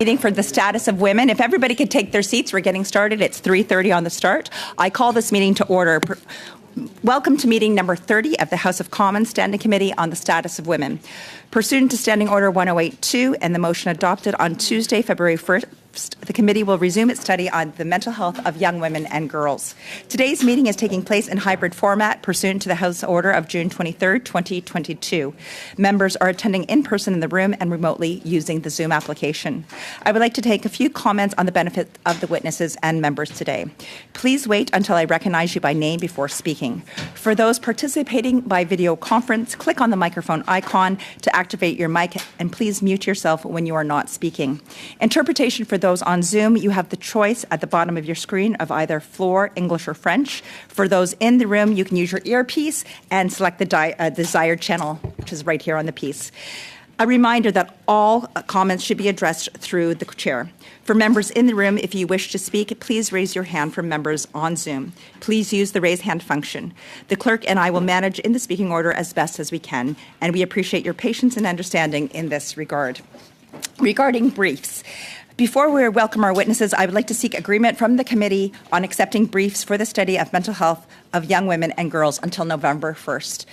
Meeting for the status of women. If everybody could take their seats, we're getting started. It's 3:30 on the start. I call this meeting to order. Welcome to meeting number 30 of the House of Commons Standing Committee on the Status of Women. Pursuant to Standing Order 1082 and the motion adopted on Tuesday, February 1st, the committee will resume its study on the mental health of young women and girls. Today's meeting is taking place in hybrid format pursuant to the House Order of June 23rd, 2022. Members are attending in person in the room and remotely using the Zoom application. I would like to take a few comments on the benefit of the witnesses and members today. Please wait until I recognize you by name before speaking. For those participating by video conference, click on the microphone icon to activate your mic, and please mute yourself when you are not speaking. Interpretation for those on Zoom, you have the choice at the bottom of your screen of either floor, English, or French. For those in the room, you can use your earpiece and select the desired channel, which is right here on the piece. A reminder that all comments should be addressed through the chair. For members in the room, if you wish to speak, please raise your hand. For members on Zoom, please use the raise hand function. The clerk and I will manage in the speaking order as best as we can, and we appreciate your patience and understanding in this regard. Regarding briefs, before we welcome our witnesses, I would like to seek agreement from the committee on accepting briefs for the study of mental health of young women and girls until November 1st.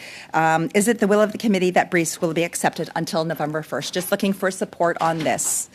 Is it the will of the committee that briefs will be accepted until November 1st? Just looking for support on this.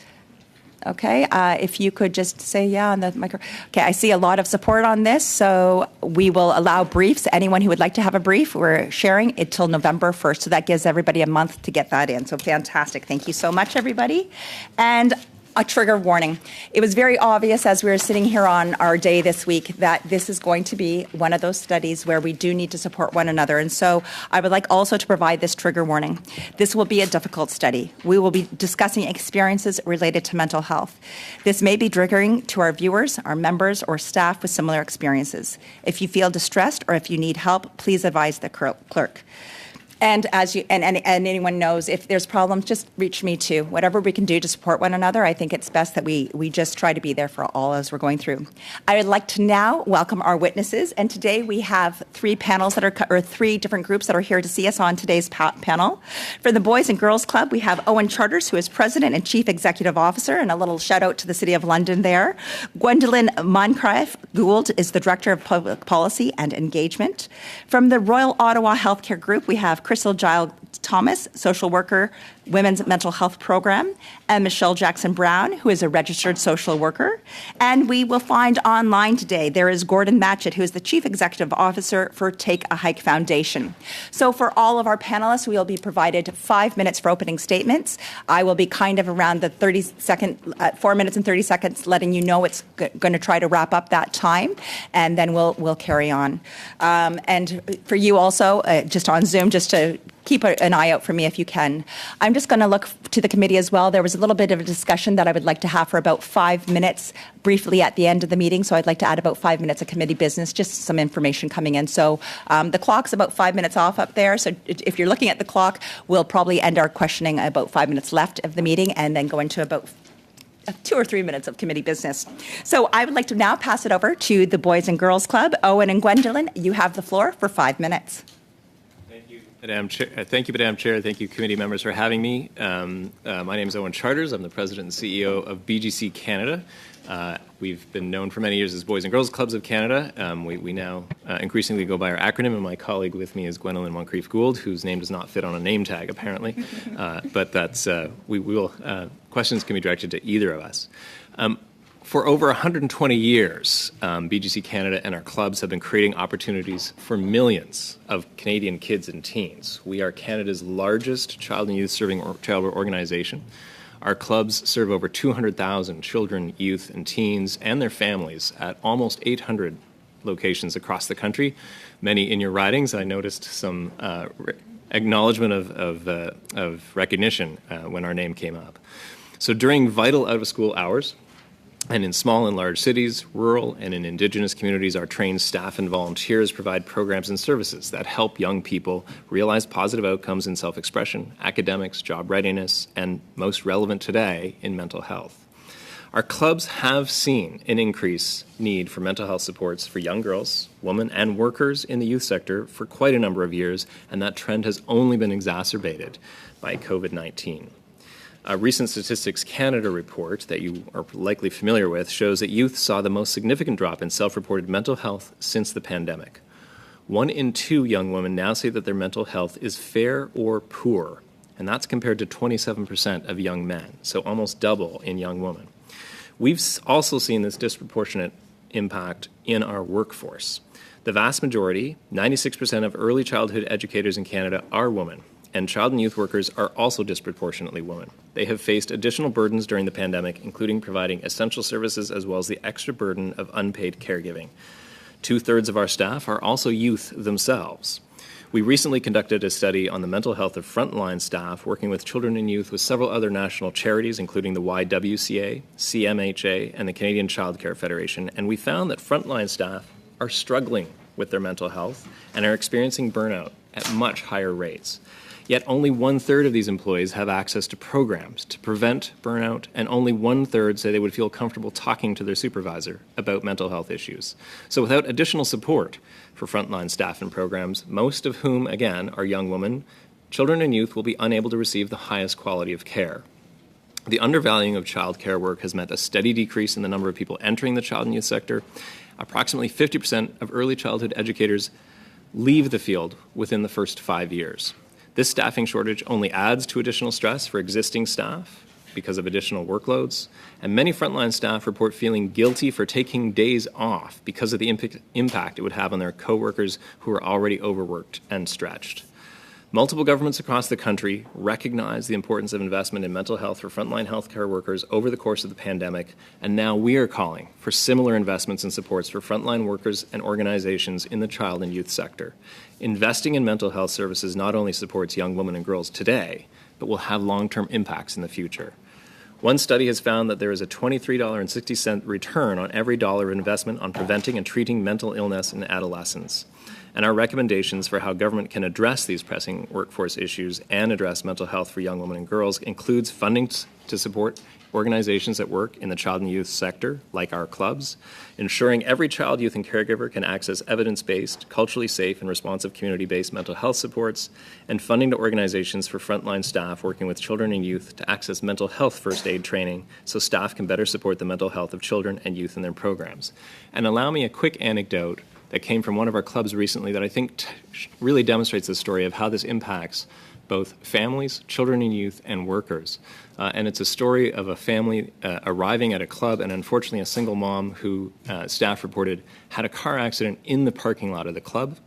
Okay, if you could just say yeah on the micro. Okay, I see a lot of support on this, so we will allow briefs. Anyone who would like to have a brief, we're sharing it till November 1st, so that gives everybody a month to get that in. So fantastic. Thank you so much, everybody. And a trigger warning. It was very obvious as we were sitting here on our day this week that this is going to be one of those studies where we do need to support one another. And so I would like also to provide this trigger warning. This will be a difficult study. We will be discussing experiences related to mental health. This may be triggering to our viewers, our members, or staff with similar experiences. If you feel distressed or if you need help, please advise the clerk. And as you and anyone knows, if there's problems, just reach me too. Whatever we can do to support one another, I think it's best that we just try to be there for all as we're going through. I would like to now welcome our witnesses, and today we have three panels that are, or three different groups that are here to see us on today's panel. For the Boys and Girls Club, we have Owen Charters, who is President and Chief Executive Officer, and a little shout out to the City of London there. Gwendolyn Moncrief Gould is the Director of Public Policy and Engagement. From the Royal Ottawa Healthcare Group, we have Crystal Giles Thomas, social worker, Women's Mental Health Program, and Michelle Jackson-Brown, who is a registered social worker. And we will find online today, there is Gordon Matchett, who is the Chief Executive Officer for Take a Hike Foundation. So for all of our panelists, we will be provided 5 minutes for opening statements. I will be kind of around the 4 minutes and 30 seconds, letting you know it's going to try to wrap up that time, and then we'll carry on. And for you also, just on Zoom, just to keep an eye out for me if you can. I'm just going to look to the committee as well. There was a little bit of a discussion that I would like to have for about 5 minutes briefly at the end of the meeting. So I'd like to add about 5 minutes of committee business, just some information coming in. So the clock's about 5 minutes off up there. So if you're looking at the clock, we'll probably end our questioning about 5 minutes left of the meeting and then go into about 2 or 3 minutes of committee business. So I would like to now pass it over to the Boys and Girls Club. Owen and Gwendolyn, you have the floor for 5 minutes. Madam Chair, thank you, Madam Chair. Thank you, committee members, for having me. My name is Owen Charters. I'm the President and CEO of BGC Canada. We've been known for many years as Boys and Girls Clubs of Canada. We now increasingly go by our acronym, and my colleague with me is Gwendolyn Moncrief Gould, whose name does not fit on a name tag, apparently. But that's we will questions can be directed to either of us. For over 120 years, BGC Canada and our clubs have been creating opportunities for millions of Canadian kids and teens. We are Canada's largest child and youth serving childhood organization. Our clubs serve over 200,000 children, youth, and teens and their families at almost 800 locations across the country. Many in your ridings. I noticed some acknowledgement of recognition when our name came up. So during vital out-of-school hours, and in small and large cities, rural and in Indigenous communities, our trained staff and volunteers provide programs and services that help young people realize positive outcomes in self-expression, academics, job readiness, and most relevant today, in mental health. Our clubs have seen an increased need for mental health supports for young girls, women, and workers in the youth sector for quite a number of years, and that trend has only been exacerbated by COVID-19. A recent Statistics Canada report that you are likely familiar with shows that youth saw the most significant drop in self-reported mental health since the pandemic. 1 in 2 young women now say that their mental health is fair or poor, and that's compared to 27% of young men, so almost double in young women. We've also seen this disproportionate impact in our workforce. The vast majority, 96% of early childhood educators in Canada, are women, and child and youth workers are also disproportionately women. They have faced additional burdens during the pandemic, including providing essential services as well as the extra burden of unpaid caregiving. 2/3 of our staff are also youth themselves. We recently conducted a study on the mental health of frontline staff working with children and youth with several other national charities, including the YWCA, CMHA, and the Canadian Child Care Federation, and we found that frontline staff are struggling with their mental health and are experiencing burnout at much higher rates. Yet only 1/3 of these employees have access to programs to prevent burnout, and only 1/3 say they would feel comfortable talking to their supervisor about mental health issues. So without additional support for frontline staff and programs, most of whom, again, are young women, children and youth will be unable to receive the highest quality of care. The undervaluing of child care work has meant a steady decrease in the number of people entering the child and youth sector. Approximately 50% of early childhood educators leave the field within the first 5 years. This staffing shortage only adds to additional stress for existing staff because of additional workloads, and many frontline staff report feeling guilty for taking days off because of the impact it would have on their coworkers who are already overworked and stretched. Multiple governments across the country recognize the importance of investment in mental health for frontline healthcare workers over the course of the pandemic, and now we are calling for similar investments and supports for frontline workers and organizations in the child and youth sector. Investing in mental health services not only supports young women and girls today, but will have long-term impacts in the future. One study has found that there is a $23.60 return on every dollar of investment on preventing and treating mental illness in adolescents. And our recommendations for how government can address these pressing workforce issues and address mental health for young women and girls includes funding to support organizations that work in the child and youth sector, like our clubs, ensuring every child, youth, and caregiver can access evidence-based, culturally safe, and responsive community-based mental health supports, and funding to organizations for frontline staff working with children and youth to access mental health first aid training so staff can better support the mental health of children and youth in their programs. And allow me a quick anecdote that came from one of our clubs recently that I think really demonstrates the story of how this impacts both families, children and youth, and workers. And it's a story of a family arriving at a club, and unfortunately a single mom who staff reported had a car accident in the parking lot of the club.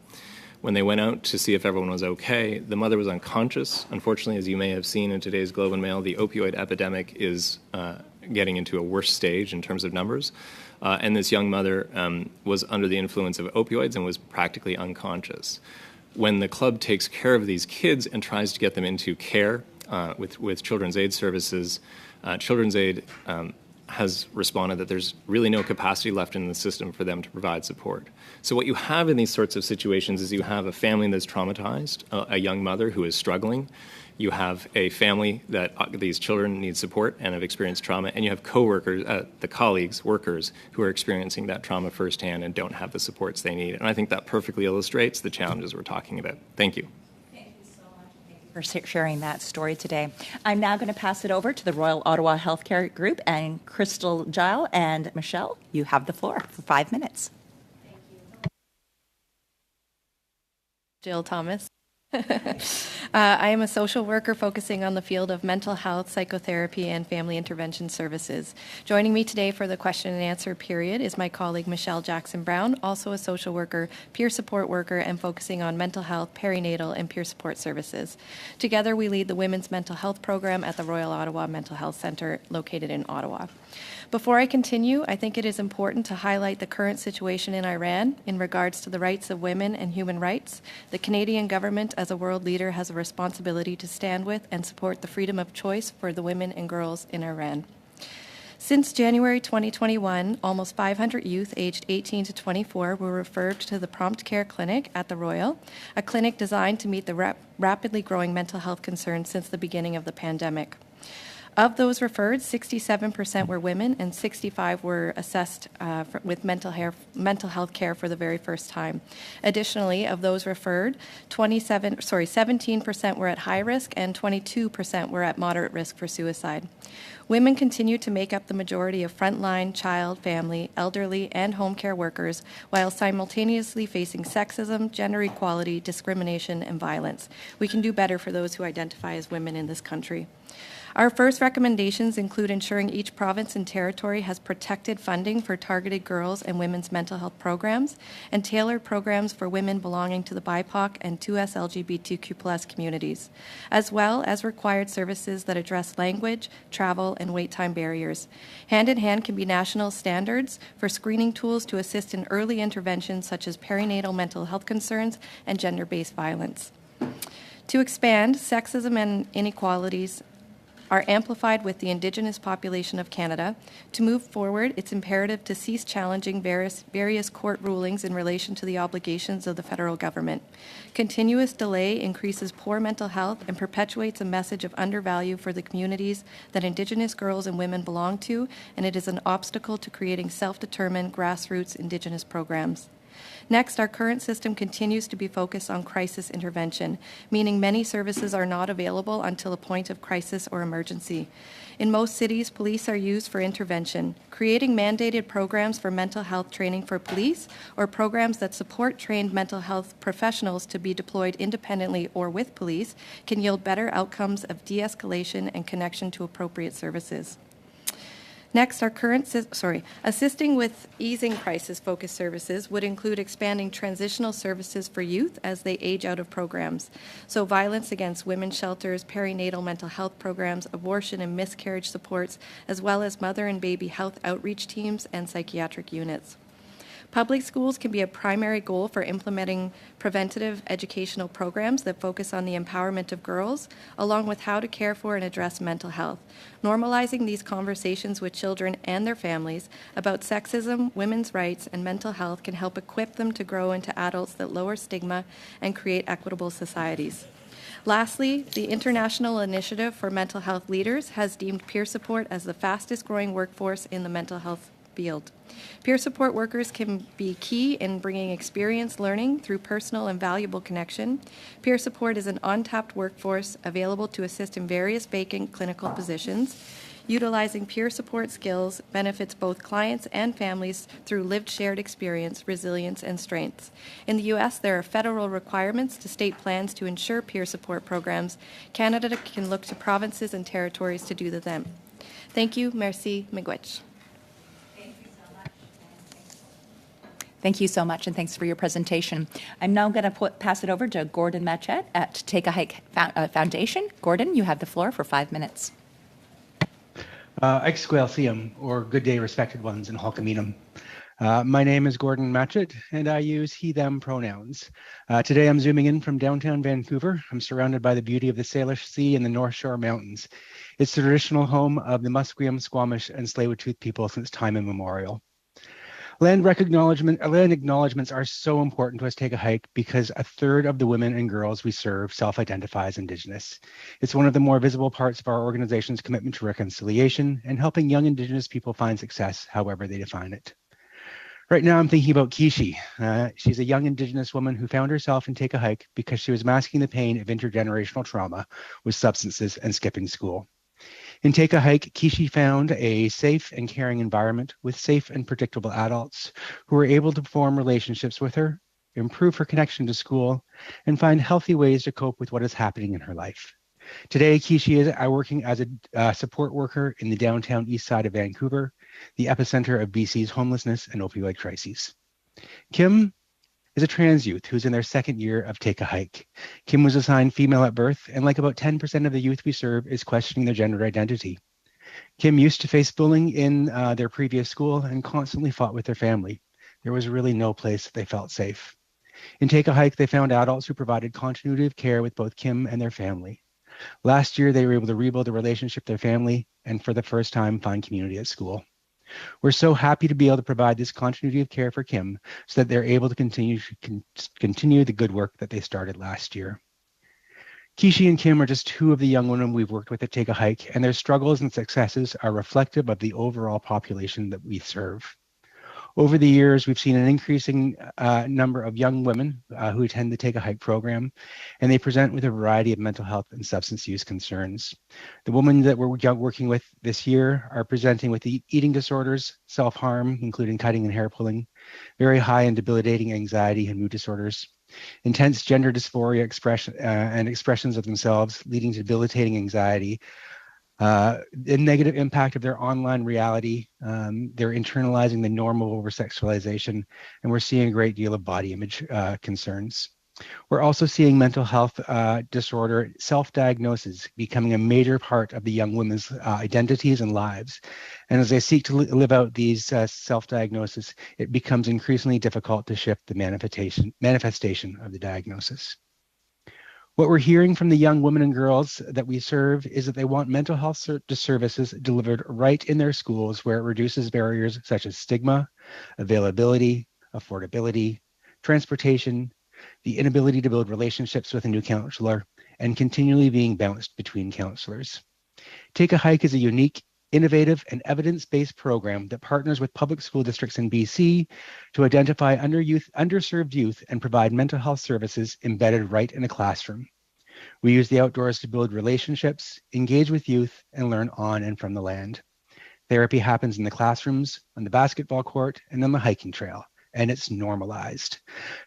When they went out to see if everyone was okay, the mother was unconscious. Unfortunately, as you may have seen in today's Globe and Mail, the opioid epidemic is getting into a worse stage in terms of numbers. And this young mother was under the influence of opioids and was practically unconscious. When the club takes care of these kids and tries to get them into care with Children's Aid services, Children's Aid has responded that there's really no capacity left in the system for them to provide support. So what you have in these sorts of situations is you have a family that's traumatized, a young mother who is struggling. You have a family that these children need support and have experienced trauma, and you have coworkers, the colleagues, workers, who are experiencing that trauma firsthand and don't have the supports they need. And I think that perfectly illustrates the challenges we're talking about. Thank you. Thank you so much. Thank you for sharing that story today. I'm now going to pass it over to the Royal Ottawa Healthcare Group, and Crystal Gile and Michelle, you have the floor for 5 minutes. Thank you. Jill Thomas. I am a social worker focusing on the field of mental health, psychotherapy, and family intervention services. Joining me today for the question and answer period is my colleague Michelle Jackson-Brown, also a social worker, peer support worker, and focusing on mental health, perinatal, and peer support services. Together, we lead the Women's Mental Health Program at the Royal Ottawa Mental Health Centre located in Ottawa. Before I continue, I think it is important to highlight the current situation in Iran in regards to the rights of women and human rights. The Canadian government, as a world leader, has a responsibility to stand with and support the freedom of choice for the women and girls in Iran. Since January 2021, almost 500 youth aged 18 to 24 were referred to the Prompt Care Clinic at the Royal, a clinic designed to meet the rapidly growing mental health concerns since the beginning of the pandemic. Of those referred, 67% were women and 65 were assessed with mental health care for the very first time. Additionally, of those referred, 17% were at high risk and 22% were at moderate risk for suicide. Women continue to make up the majority of frontline, child, family, elderly, and home care workers while simultaneously facing sexism, gender equality, discrimination, and violence. We can do better for those who identify as women in this country. Our first recommendations include ensuring each province and territory has protected funding for targeted girls and women's mental health programs and tailored programs for women belonging to the BIPOC and 2S LGBTQ+ communities, as well as required services that address language, travel, and wait time barriers. Hand in hand can be national standards for screening tools to assist in early interventions such as perinatal mental health concerns and gender-based violence. To expand, sexism and inequalities are amplified with the Indigenous population of Canada. To move forward, it's imperative to cease challenging various court rulings in relation to the obligations of the federal government. Continuous delay increases poor mental health and perpetuates a message of undervalue for the communities that Indigenous girls and women belong to, and it is an obstacle to creating self-determined grassroots Indigenous programs. Next, our current system continues to be focused on crisis intervention, meaning many services are not available until a point of crisis or emergency. In most cities, police are used for intervention. Creating mandated programs for mental health training for police or programs that support trained mental health professionals to be deployed independently or with police can yield better outcomes of de-escalation and connection to appropriate services. Next, our assisting with easing crisis-focused services would include expanding transitional services for youth as they age out of programs. So violence against women's shelters, perinatal mental health programs, abortion and miscarriage supports, as well as mother and baby health outreach teams and psychiatric units. Public schools can be a primary goal for implementing preventative educational programs that focus on the empowerment of girls, along with how to care for and address mental health. Normalizing these conversations with children and their families about sexism, women's rights, and mental health can help equip them to grow into adults that lower stigma and create equitable societies. Lastly, the International Initiative for Mental Health Leaders has deemed peer support as the fastest growing workforce in the mental health field. Peer support workers can be key in bringing experience learning through personal and valuable connection. Peer support is an untapped workforce available to assist in various vacant clinical positions. Utilizing peer support skills benefits both clients and families through lived shared experience, resilience, and strengths. In the U.S., there are federal requirements to state plans to ensure peer support programs. Canada can look to provinces and territories to do them. Thank you. Merci. Miigwech. Thank you so much, and thanks for your presentation. I'm now going to pass it over to Gordon Matchett at Take a Hike Foundation. Gordon, you have the floor for 5 minutes. Exquelsium, or good day, respected ones in Hulkaminum. My name is Gordon Matchett, and I use he, them pronouns. Today I'm zooming in from downtown Vancouver. I'm surrounded by the beauty of the Salish Sea and the North Shore Mountains. It's the traditional home of the Musqueam, Squamish, and Tsleil-Waututh people since time immemorial. Land acknowledgements are so important to us Take a Hike because a third of the women and girls we serve self-identify as Indigenous. It's one of the more visible parts of our organization's commitment to reconciliation and helping young Indigenous people find success, however they define it. Right now, I'm thinking about Kishi. She's a young Indigenous woman who found herself in Take a Hike because she was masking the pain of intergenerational trauma with substances and skipping school. In Take a Hike, Kishi found a safe and caring environment with safe and predictable adults who were able to form relationships with her, improve her connection to school, and find healthy ways to cope with what is happening in her life. Today, Kishi is working as a support worker in the downtown east side of Vancouver, the epicenter of BC's homelessness and opioid crises. Kim is a trans youth who's in their second year of Take a Hike. Kim was assigned female at birth, and like about 10% of the youth we serve is questioning their gender identity. Kim used to face bullying in their previous school and constantly fought with their family. There was really no place that they felt safe. In Take a Hike, they found adults who provided continuity of care with both Kim and their family. Last year, they were able to rebuild a relationship with their family and for the first time find community at school. We're so happy to be able to provide this continuity of care for Kim so that they're able to continue the good work that they started last year. Kishi and Kim are just two of the young women we've worked with at Take a Hike, and their struggles and successes are reflective of the overall population that we serve. Over the years, we've seen an increasing number of young women who attend the Take a Hike program, and they present with a variety of mental health and substance use concerns. The women that we're working with this year are presenting with eating disorders, self-harm, including cutting and hair pulling, very high and debilitating anxiety and mood disorders, intense gender dysphoria and expressions of themselves, leading to debilitating anxiety, the negative impact of their online reality. They're internalizing the norm of over-sexualization, and we're seeing a great deal of body image concerns. We're also seeing mental health disorder self-diagnosis becoming a major part of the young women's identities and lives. And as they seek to live out these self-diagnoses, it becomes increasingly difficult to shift the manifestation of the diagnosis. What we're hearing from the young women and girls that we serve is that they want mental health services delivered right in their schools, where it reduces barriers such as stigma, availability, affordability, transportation, the inability to build relationships with a new counselor, and continually being bounced between counselors. Take a Hike is a unique, innovative, and evidence-based program that partners with public school districts in BC to identify underserved youth and provide mental health services embedded right in a classroom. We use the outdoors to build relationships, engage with youth, and learn on and from the land. Therapy happens in the classrooms, on the basketball court, and on the hiking trail, and it's normalized.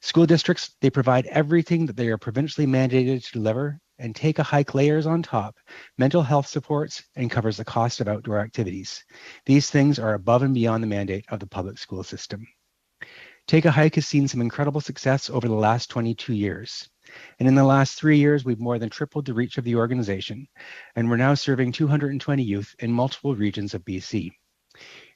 School districts, they provide everything that they are provincially mandated to deliver, and Take a Hike layers on top mental health supports and covers the cost of outdoor activities. These things are above and beyond the mandate of the public school system. Take a Hike has seen some incredible success over the last 22 years. And in the last 3 years, we've more than tripled the reach of the organization, and we're now serving 220 youth in multiple regions of BC.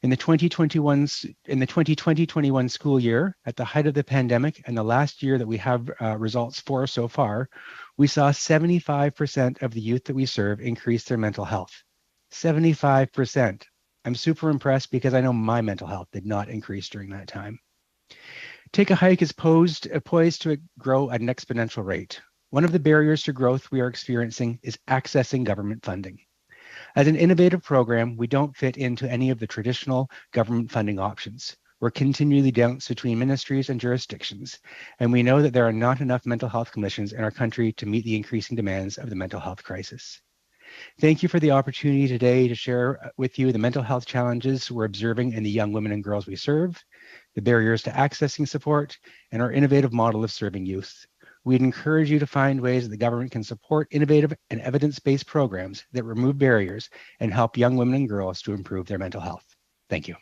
In the 2020-21 school year, at the height of the pandemic and the last year that we have results for so far, we saw 75% of the youth that we serve increase their mental health. 75%. I'm super impressed because I know my mental health did not increase during that time. Take a Hike is poised to grow at an exponential rate. One of the barriers to growth we are experiencing is accessing government funding. As an innovative program, we don't fit into any of the traditional government funding options. We're continually bounced between ministries and jurisdictions, and we know that there are not enough mental health clinicians in our country to meet the increasing demands of the mental health crisis. Thank you for the opportunity today to share with you the mental health challenges we're observing in the young women and girls we serve, the barriers to accessing support, and our innovative model of serving youth. We'd encourage you to find ways that the government can support innovative and evidence-based programs that remove barriers and help young women and girls to improve their mental health. Thank you.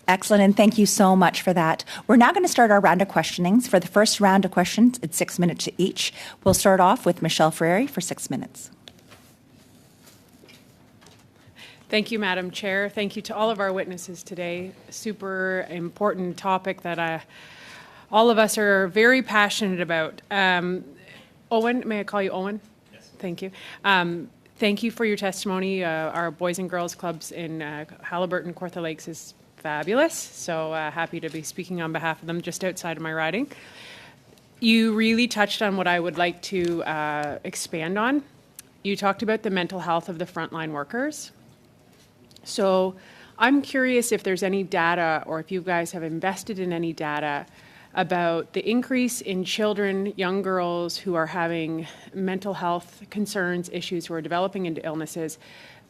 Excellent, and thank you so much for that. We're now going to start our round of questionings. For the first round of questions, it's 6 minutes each. We'll start off with Michelle Ferreri for 6 minutes. Thank you, Madam Chair. Thank you to all of our witnesses today. Super important topic that all of us are very passionate about. Owen, may I call you Owen? Yes. Thank you. Thank you for your testimony. Our Boys and Girls Clubs in Haliburton, Kawartha Lakes is fabulous. So happy to be speaking on behalf of them just outside of my riding. You really touched on what I would like to expand on. You talked about the mental health of the frontline workers. So I'm curious if there's any data or if you guys have invested in any data about the increase in children, young girls who are having mental health concerns, issues, who are developing into illnesses,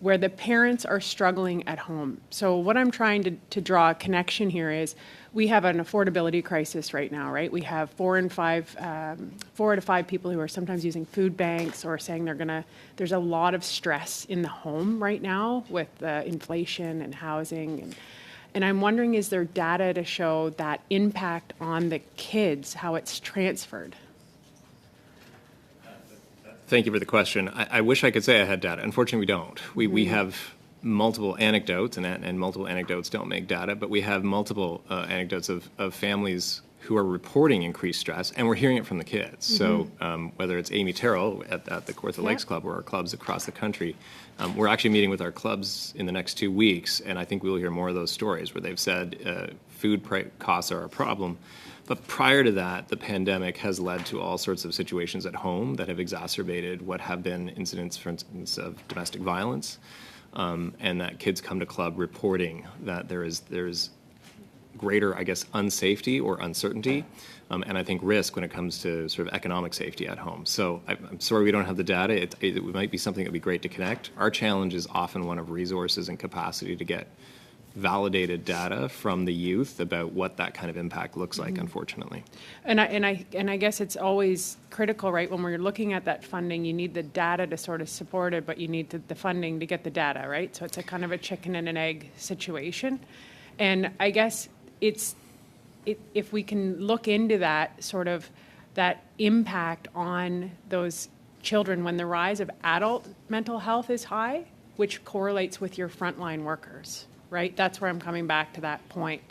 where the parents are struggling at home. So what I'm trying to draw a connection here is we have an affordability crisis right now, right? We have 4 out of 5 people who are sometimes using food banks or saying there's a lot of stress in the home right now with inflation and housing. And I'm wondering, is there data to show that impact on the kids, how it's transferred? Thank you for the question. I wish I could say I had data. Unfortunately, we don't. We have multiple anecdotes, and multiple anecdotes don't make data, but we have multiple anecdotes of families who are reporting increased stress, and we're hearing it from the kids. So whether it's Amy Terrell at the Kawartha Lakes Club or our clubs across the country, we're actually meeting with our clubs in the next 2 weeks, and I think we'll hear more of those stories where they've said food costs are a problem. But prior to that, the pandemic has led to all sorts of situations at home that have exacerbated what have been incidents, for instance, of domestic violence, and that kids come to club reporting that there's greater, I guess, unsafety or uncertainty, and I think risk when it comes to sort of economic safety at home. So I'm sorry we don't have the data. It might be something that would be great to connect. Our challenge is often one of resources and capacity to get validated data from the youth about what that kind of impact looks like, unfortunately. And I guess it's always critical, right? When we're looking at that funding, you need the data to sort of support it, but you need the funding to get the data, right? So it's a kind of a chicken and an egg situation. And I guess if we can look into that sort of that impact on those children when the rise of adult mental health is high, which correlates with your frontline workers, right? That's where I'm coming back to that point.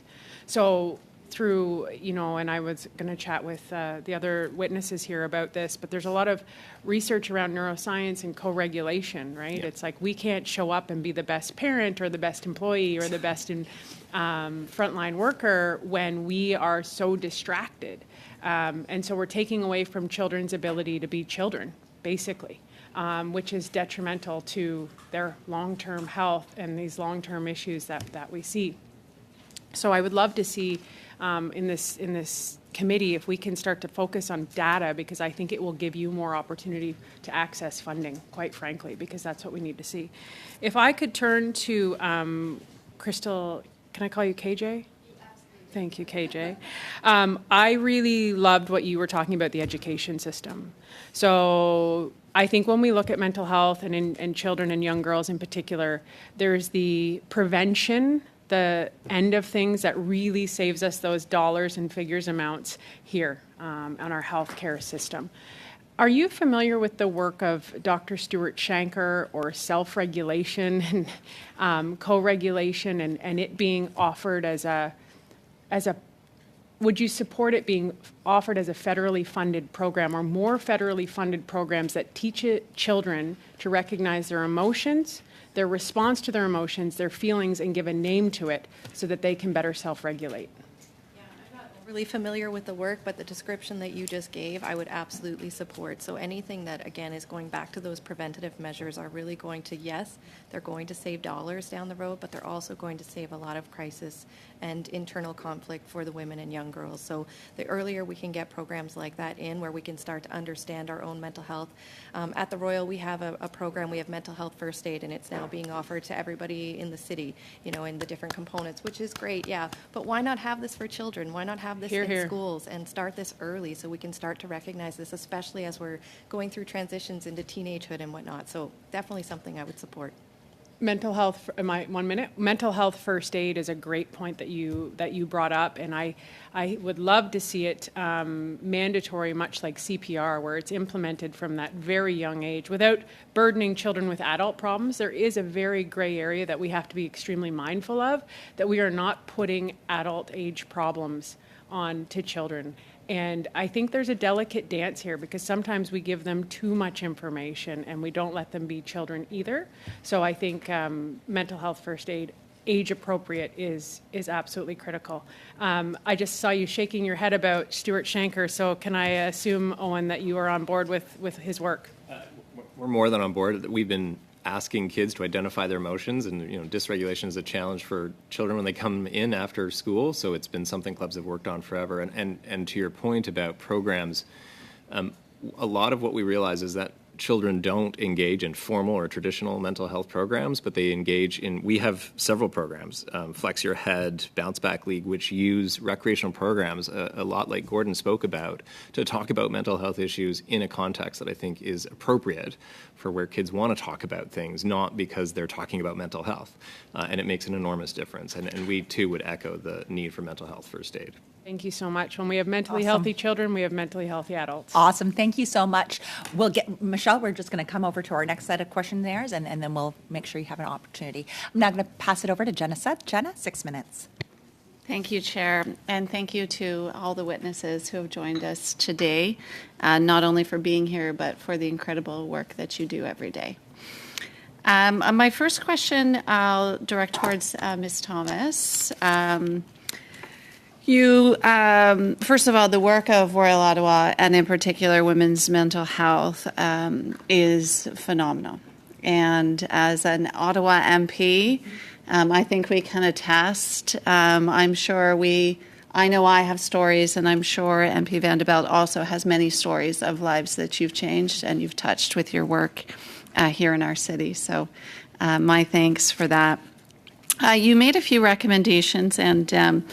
So through, and I was going to chat with the other witnesses here about this, but there's a lot of research around neuroscience and co-regulation, right? Yeah. It's like we can't show up and be the best parent or the best employee or the best frontline worker when we are so distracted. And so we're taking away from children's ability to be children, basically, which is detrimental to their long-term health and these long-term issues that we see. So I would love to see in this committee if we can start to focus on data, because I think it will give you more opportunity to access funding, quite frankly, because that's what we need to see. If I could turn to Crystal, can I call you KJ? Thank you, KJ. I really loved what you were talking about, the education system. So I think when we look at mental health and in children and young girls in particular, there's the prevention, the end of things that really saves us those dollars and figures amounts here on our healthcare system. Are you familiar with the work of Dr. Stuart Shanker or self-regulation and co-regulation and it being offered as a would you support it being offered as a federally funded program or more federally funded programs that teach children to recognize their emotions, their response to their emotions, their feelings, and give a name to it so that they can better self-regulate? Really familiar with the work, but the description that you just gave, I would absolutely support. So anything that, again, is going back to those preventative measures are really going to, yes, they're going to save dollars down the road, but they're also going to save a lot of crisis and internal conflict for the women and young girls. So the earlier we can get programs like that in where we can start to understand our own mental health. At the Royal, we have a program, we have mental health first aid, and it's now being offered to everybody in the city, in the different components, which is great, yeah. But why not have this for children? Why not have this in schools and start this early so we can start to recognize this, especially as we're going through transitions into teenagehood and whatnot. So definitely something I would support. Mental health, mental health first aid is a great point that you brought up, and I would love to see it mandatory, much like CPR, where it's implemented from that very young age without burdening children with adult problems. There is a very gray area that we have to be extremely mindful of, that we are not putting adult age problems on to children. And I think there's a delicate dance here because sometimes we give them too much information and we don't let them be children either. So I think mental health first aid, age appropriate, is absolutely critical. I just saw you shaking your head about Stuart Shanker, so can I assume, Owen, that you are on board with his work? We're more than on board. We've been asking kids to identify their emotions, and dysregulation is a challenge for children when they come in after school, so it's been something clubs have worked on forever. And to your point about programs, a lot of what we realize is that children don't engage in formal or traditional mental health programs, but they engage in, we have several programs, Flex Your Head, Bounce Back League, which use recreational programs, a lot like Gordon spoke about, to talk about mental health issues in a context that I think is appropriate for where kids want to talk about things, not because they're talking about mental health. And it makes an enormous difference. And we, too, would echo the need for mental health first aid. Thank you so much. When we have mentally healthy children, we have mentally healthy adults. Awesome. Thank you so much. We'll get, Michelle, we're just going to come over to our next set of questionnaires, and then we'll make sure you have an opportunity. I'm now going to pass it over to Jenna Seth. Jenna, 6 minutes. Thank you, Chair, and thank you to all the witnesses who have joined us today, not only for being here, but for the incredible work that you do every day. My first question I'll direct towards Ms. Thomas. First of all, the work of Royal Ottawa, and in particular women's mental health, is phenomenal. And as an Ottawa MP, I think we can attest. I know I have stories, and I'm sure MP Vanderbilt also has many stories of lives that you've changed and you've touched with your work here in our city. So my thanks for that. You made a few recommendations, and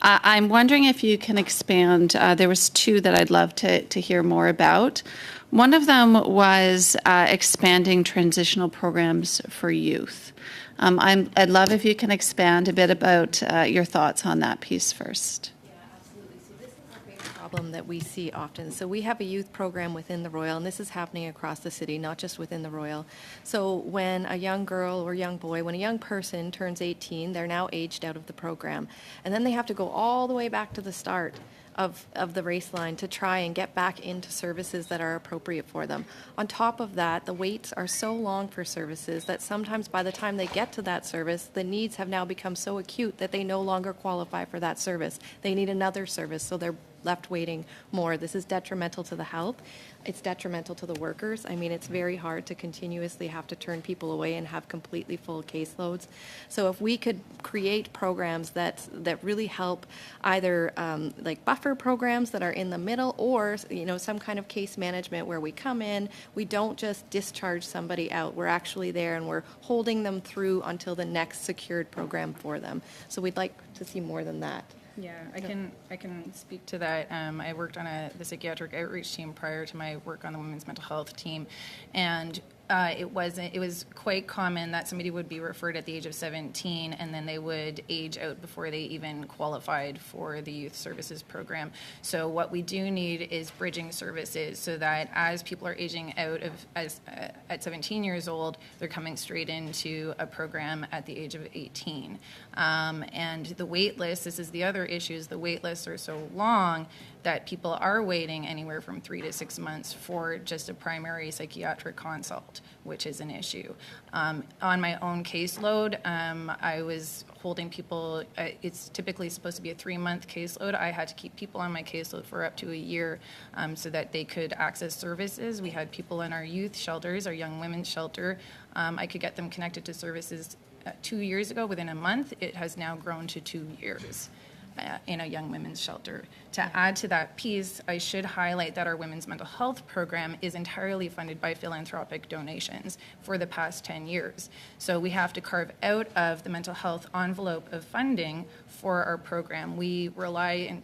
I'm wondering if you can expand. There was two that I'd love to hear more about. One of them was expanding transitional programs for youth. I'd love if you can expand a bit about your thoughts on that piece first. Yeah, absolutely. So this is a big problem that we see often. So we have a youth program within the Royal, and this is happening across the city, not just within the Royal. So when a young girl or young boy, when a young person turns 18, they're now aged out of the program. And then they have to go all the way back to the start of the race line to try and get back into services that are appropriate for them. On top of that, the waits are so long for services that sometimes by the time they get to that service, the needs have now become so acute that they no longer qualify for that service. They need another service, so they're left waiting more. This is detrimental to the health. It's detrimental to the workers. I mean, it's very hard to continuously have to turn people away and have completely full caseloads. So if we could create programs that really help, either like buffer programs that are in the middle, or some kind of case management where we come in, we don't just discharge somebody out. We're actually there and we're holding them through until the next secured program for them. So we'd like to see more than that. Yeah, I can speak to that. I worked on the psychiatric outreach team prior to my work on the women's mental health team, and it was quite common that somebody would be referred at the age of 17 and then they would age out before they even qualified for the youth services program. So what we do need is bridging services so that as people are aging out at 17 years old, they're coming straight into a program at the age of 18. And the wait list, this is the other issue, is the wait lists are so long that people are waiting anywhere from 3 to 6 months for just a primary psychiatric consult, which is an issue. On my own caseload, I was holding people, it's typically supposed to be a 3-month caseload. I had to keep people on my caseload for up to a year so that they could access services. We had people in our youth shelters, our young women's shelter. I could get them connected to services 2 years ago. Within a month, it has now grown to 2 years. In a young women's shelter. To add to that piece, I should highlight that our women's mental health program is entirely funded by philanthropic donations for the past 10 years. So we have to carve out of the mental health envelope of funding for our program. We rely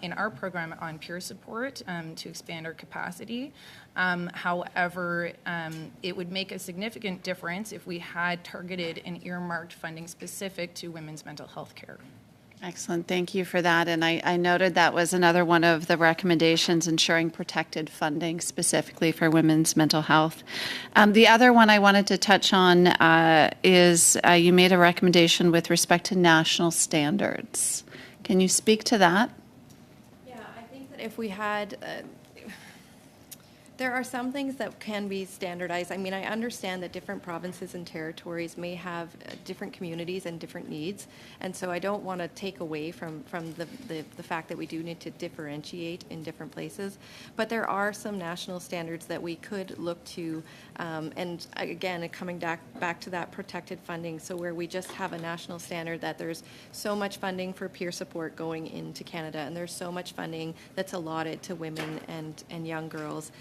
in our program on peer support to expand our capacity. However, it would make a significant difference if we had targeted and earmarked funding specific to women's mental health care. Excellent. Thank you for that. And I noted that was another one of the recommendations, ensuring protected funding specifically for women's mental health. The other one I wanted to touch on is you made a recommendation with respect to national standards. Can you speak to that? Yeah, I think that if we had... There are some things that can be standardized. I mean, I understand that different provinces and territories may have different communities and different needs, and so I don't want to take away from the fact that we do need to differentiate in different places. But there are some national standards that we could look to, and again, coming back to that protected funding, so where we just have a national standard that there's so much funding for peer support going into Canada, and there's so much funding that's allotted to women and young girls.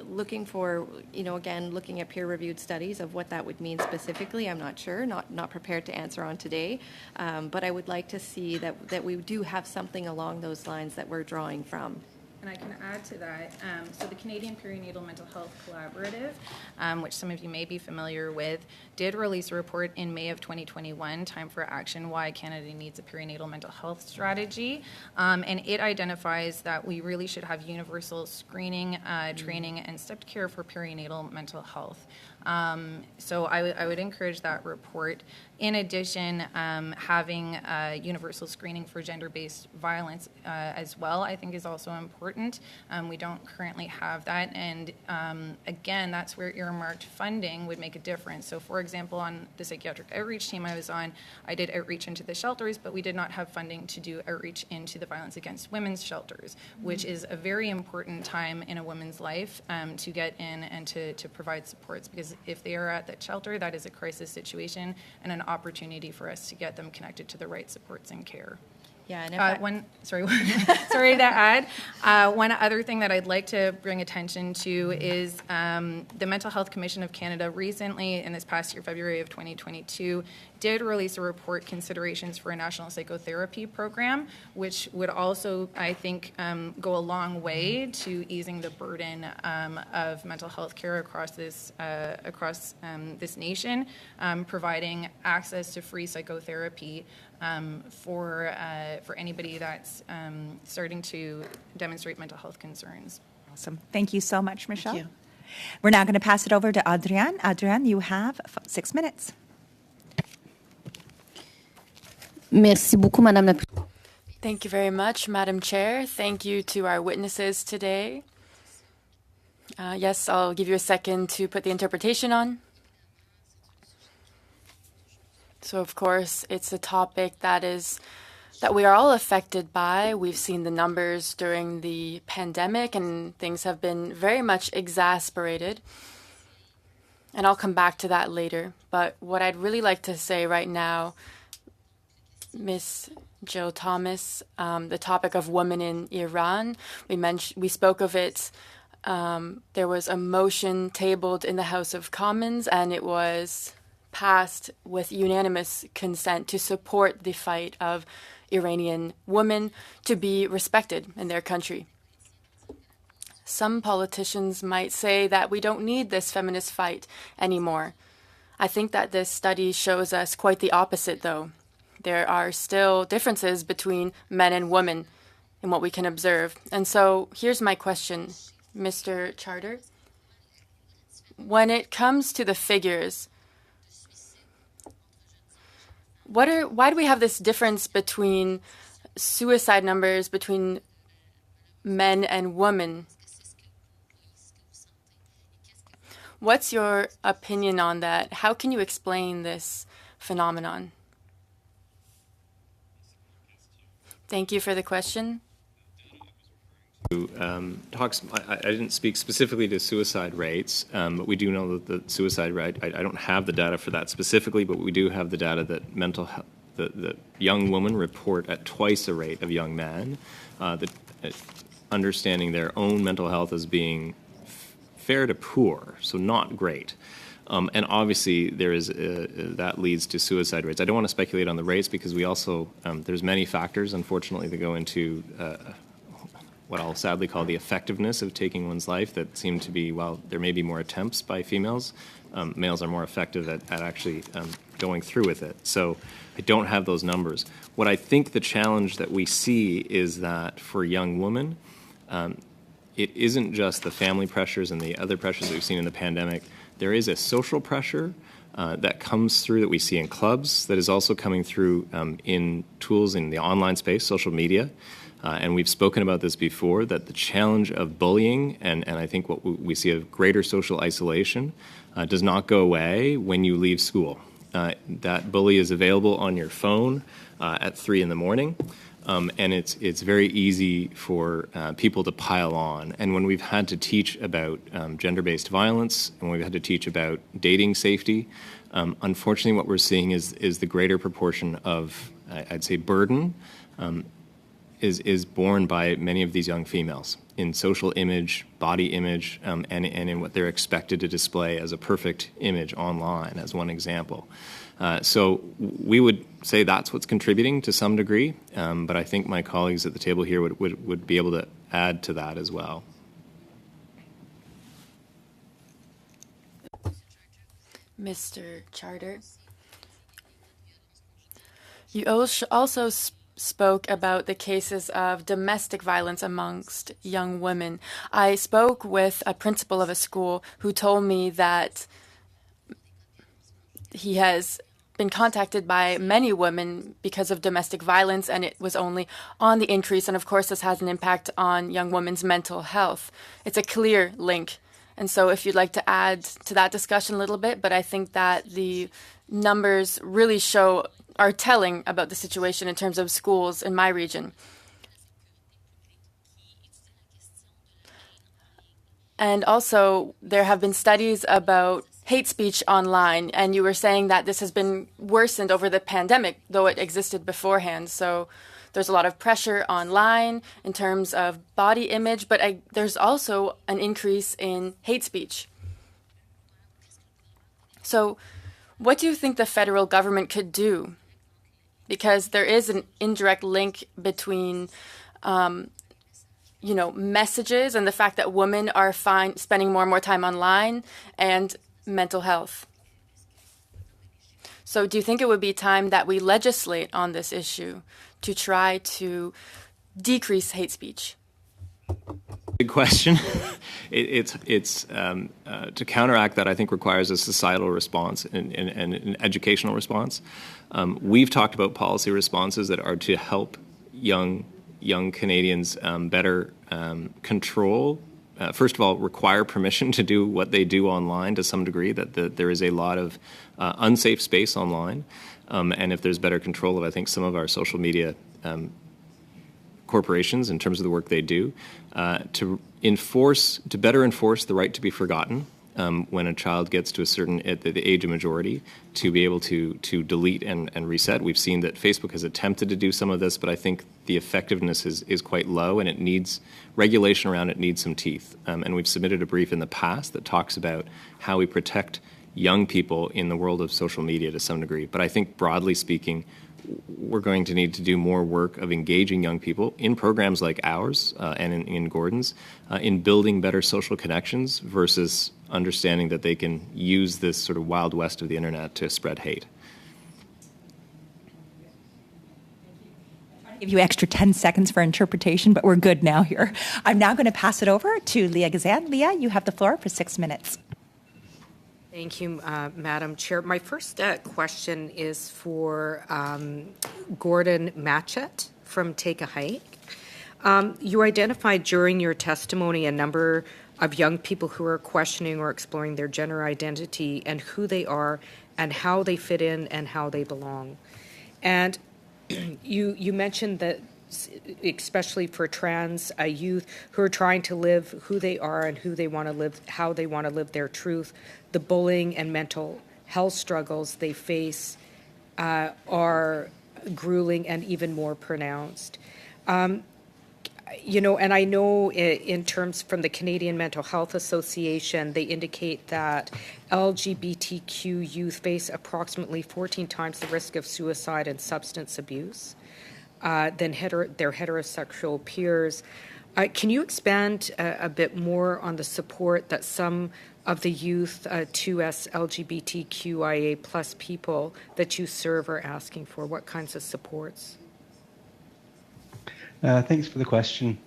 Looking for, again, looking at peer-reviewed studies of what that would mean specifically, I'm not sure, not prepared to answer on today, but I would like to see that we do have something along those lines that we're drawing from. And I can add to that, so the Canadian Perinatal Mental Health Collaborative, which some of you may be familiar with, did release a report in May of 2021, Time for Action, Why Canada Needs a Perinatal Mental Health Strategy, and it identifies that we really should have universal screening, training, and stepped care for perinatal mental health. So I would encourage that report. In addition, having universal screening for gender-based violence as well, I think is also important. We don't currently have that, and again, that's where earmarked funding would make a difference. So for example, on the psychiatric outreach team I was on, I did outreach into the shelters, but we did not have funding to do outreach into the violence against women's shelters, which is a very important time in a woman's life to get in and to provide supports, because if they are at that shelter, that is a crisis situation and an opportunity for us to get them connected to the right supports and care. Yeah, and if sorry to add, one other thing that I'd like to bring attention to is the Mental Health Commission of Canada recently, in this past year, February of 2022, did release a report, Considerations for a National Psychotherapy Program, which would also, I think, go a long way to easing the burden of mental health care across this nation, providing access to free psychotherapy for anybody that's starting to demonstrate mental health concerns. Awesome. Thank you so much, Michelle. you. We're now going to pass it over to Adrienne. Adrienne, you have 6 minutes. Merci beaucoup, Madame la Thank you very much, Madam Chair. Thank you to our witnesses today. Yes, I'll give you a second to put the interpretation on. So, of course, it's a topic that we are all affected by. We've seen the numbers during the pandemic, and things have been very much exasperated. And I'll come back to that later. But what I'd really like to say right now, Ms. Jill Thomas, the topic of women in Iran, we spoke of it. There was a motion tabled in the House of Commons, and it was passed with unanimous consent to support the fight of Iranian women to be respected in their country. Some politicians might say that we don't need this feminist fight anymore. I think that this study shows us quite the opposite, though. There are still differences between men and women in what we can observe. And so here's my question, Mr. Charter. When it comes to the figures, why do we have this difference between suicide numbers between men and women? What's your opinion on that? How can you explain this phenomenon? Thank you for the question. I didn't speak specifically to suicide rates, but we do know that the suicide rate, I don't have the data for that specifically, but we do have the data that mental health, that young women report at twice the rate of young men, that understanding their own mental health as being fair to poor, so not great. And obviously, there is that leads to suicide rates. I don't want to speculate on the rates because we also there's many factors, unfortunately, that go into what I'll sadly call the effectiveness of taking one's life. That seem to be, while there may be more attempts by females, males are more effective at actually going through with it. So I don't have those numbers. What I think the challenge that we see is that for young women, it isn't just the family pressures and the other pressures that we've seen in the pandemic. There is a social pressure that comes through that we see in clubs that is also coming through in tools in the online space, social media. And we've spoken about this before, that the challenge of bullying, and I think what we see of greater social isolation, does not go away when you leave school. That bully is available on your phone at 3 in the morning. And it's very easy for people to pile on. And when we've had to teach about gender-based violence, and we've had to teach about dating safety, unfortunately what we're seeing is the greater proportion of, I'd say, burden is borne by many of these young females in social image, body image, and in what they're expected to display as a perfect image online, as one example. So we would say that's what's contributing to some degree, but I think my colleagues at the table here would be able to add to that as well. Mr. Charter, you also spoke about the cases of domestic violence amongst young women. I spoke with a principal of a school who told me that he has been contacted by many women because of domestic violence, and it was only on the increase. And of course, this has an impact on young women's mental health. It's a clear link. And so if you'd like to add to that discussion a little bit, but I think that the numbers really are telling about the situation in terms of schools in my region. And also, there have been studies about hate speech online, and you were saying that this has been worsened over the pandemic, though it existed beforehand. So there's a lot of pressure online in terms of body image, but there's also an increase in hate speech. So what do you think the federal government could do? Because there is an indirect link between messages and the fact that women are spending more and more time online and mental health. So do you think it would be time that we legislate on this issue to try to decrease hate speech? Big question. It's to counteract that, I think, requires a societal response and an educational response. We've talked about policy responses that are to help young Canadians better control. First of all, require permission to do what they do online to some degree, that there is a lot of unsafe space online. And if there's better control of, I think, some of our social media corporations in terms of the work they do, to better enforce the right to be forgotten when a child gets to at the age of majority, to be able to delete and reset. We've seen that Facebook has attempted to do some of this, but I think the effectiveness is quite low, and it needs regulation around it, needs some teeth. And we've submitted a brief in the past that talks about how we protect young people in the world of social media to some degree. But I think broadly speaking, we're going to need to do more work of engaging young people in programs like ours and in Gordon's, in building better social connections versus understanding that they can use this sort of wild west of the internet to spread hate. Give you extra 10 seconds for interpretation, but we're good now here. I'm now going to pass it over to Leah Gazan. Leah, you have the floor for 6 minutes. Thank you, Madam Chair. My first question is for Gordon Matchett from Take a Hike. You identified during your testimony a number of young people who are questioning or exploring their gender identity and who they are and how they fit in and how they belong. And you mentioned that especially for trans youth who are trying to live who they are and who they want to live, how they want to live their truth, the bullying and mental health struggles they face are grueling and even more pronounced. And I know in terms from the Canadian Mental Health Association, they indicate that LGBTQ youth face approximately 14 times the risk of suicide and substance abuse than their heterosexual peers. Can you expand a bit more on the support that some of the youth 2S LGBTQIA plus people that you serve are asking for? What kinds of supports? Thanks for the question.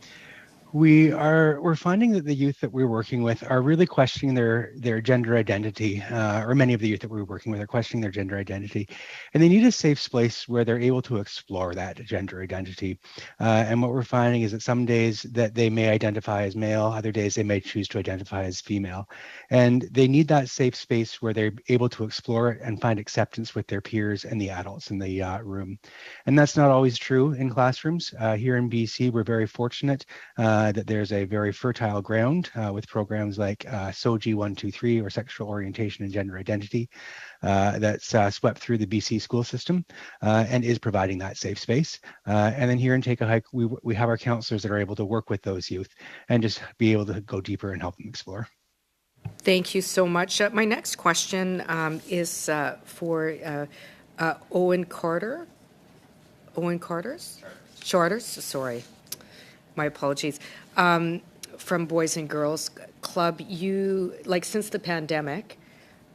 We're finding that the youth that we're working with are really questioning their gender identity, or many of the youth that we're working with are questioning their gender identity, and they need a safe space where they're able to explore that gender identity. And what we're finding is that some days that they may identify as male, other days they may choose to identify as female, and they need that safe space where they're able to explore it and find acceptance with their peers and the adults in the room. And that's not always true in classrooms. Here in BC, we're very fortunate that there's a very fertile ground with programs like SOGI 123, or Sexual Orientation and Gender Identity, that's swept through the BC school system and is providing that safe space. And then here in Take a Hike, we have our counselors that are able to work with those youth and just be able to go deeper and help them explore. Thank you so much. My next question is for Owen Carter. Charters, sorry. My apologies. From Boys and Girls Club, since the pandemic,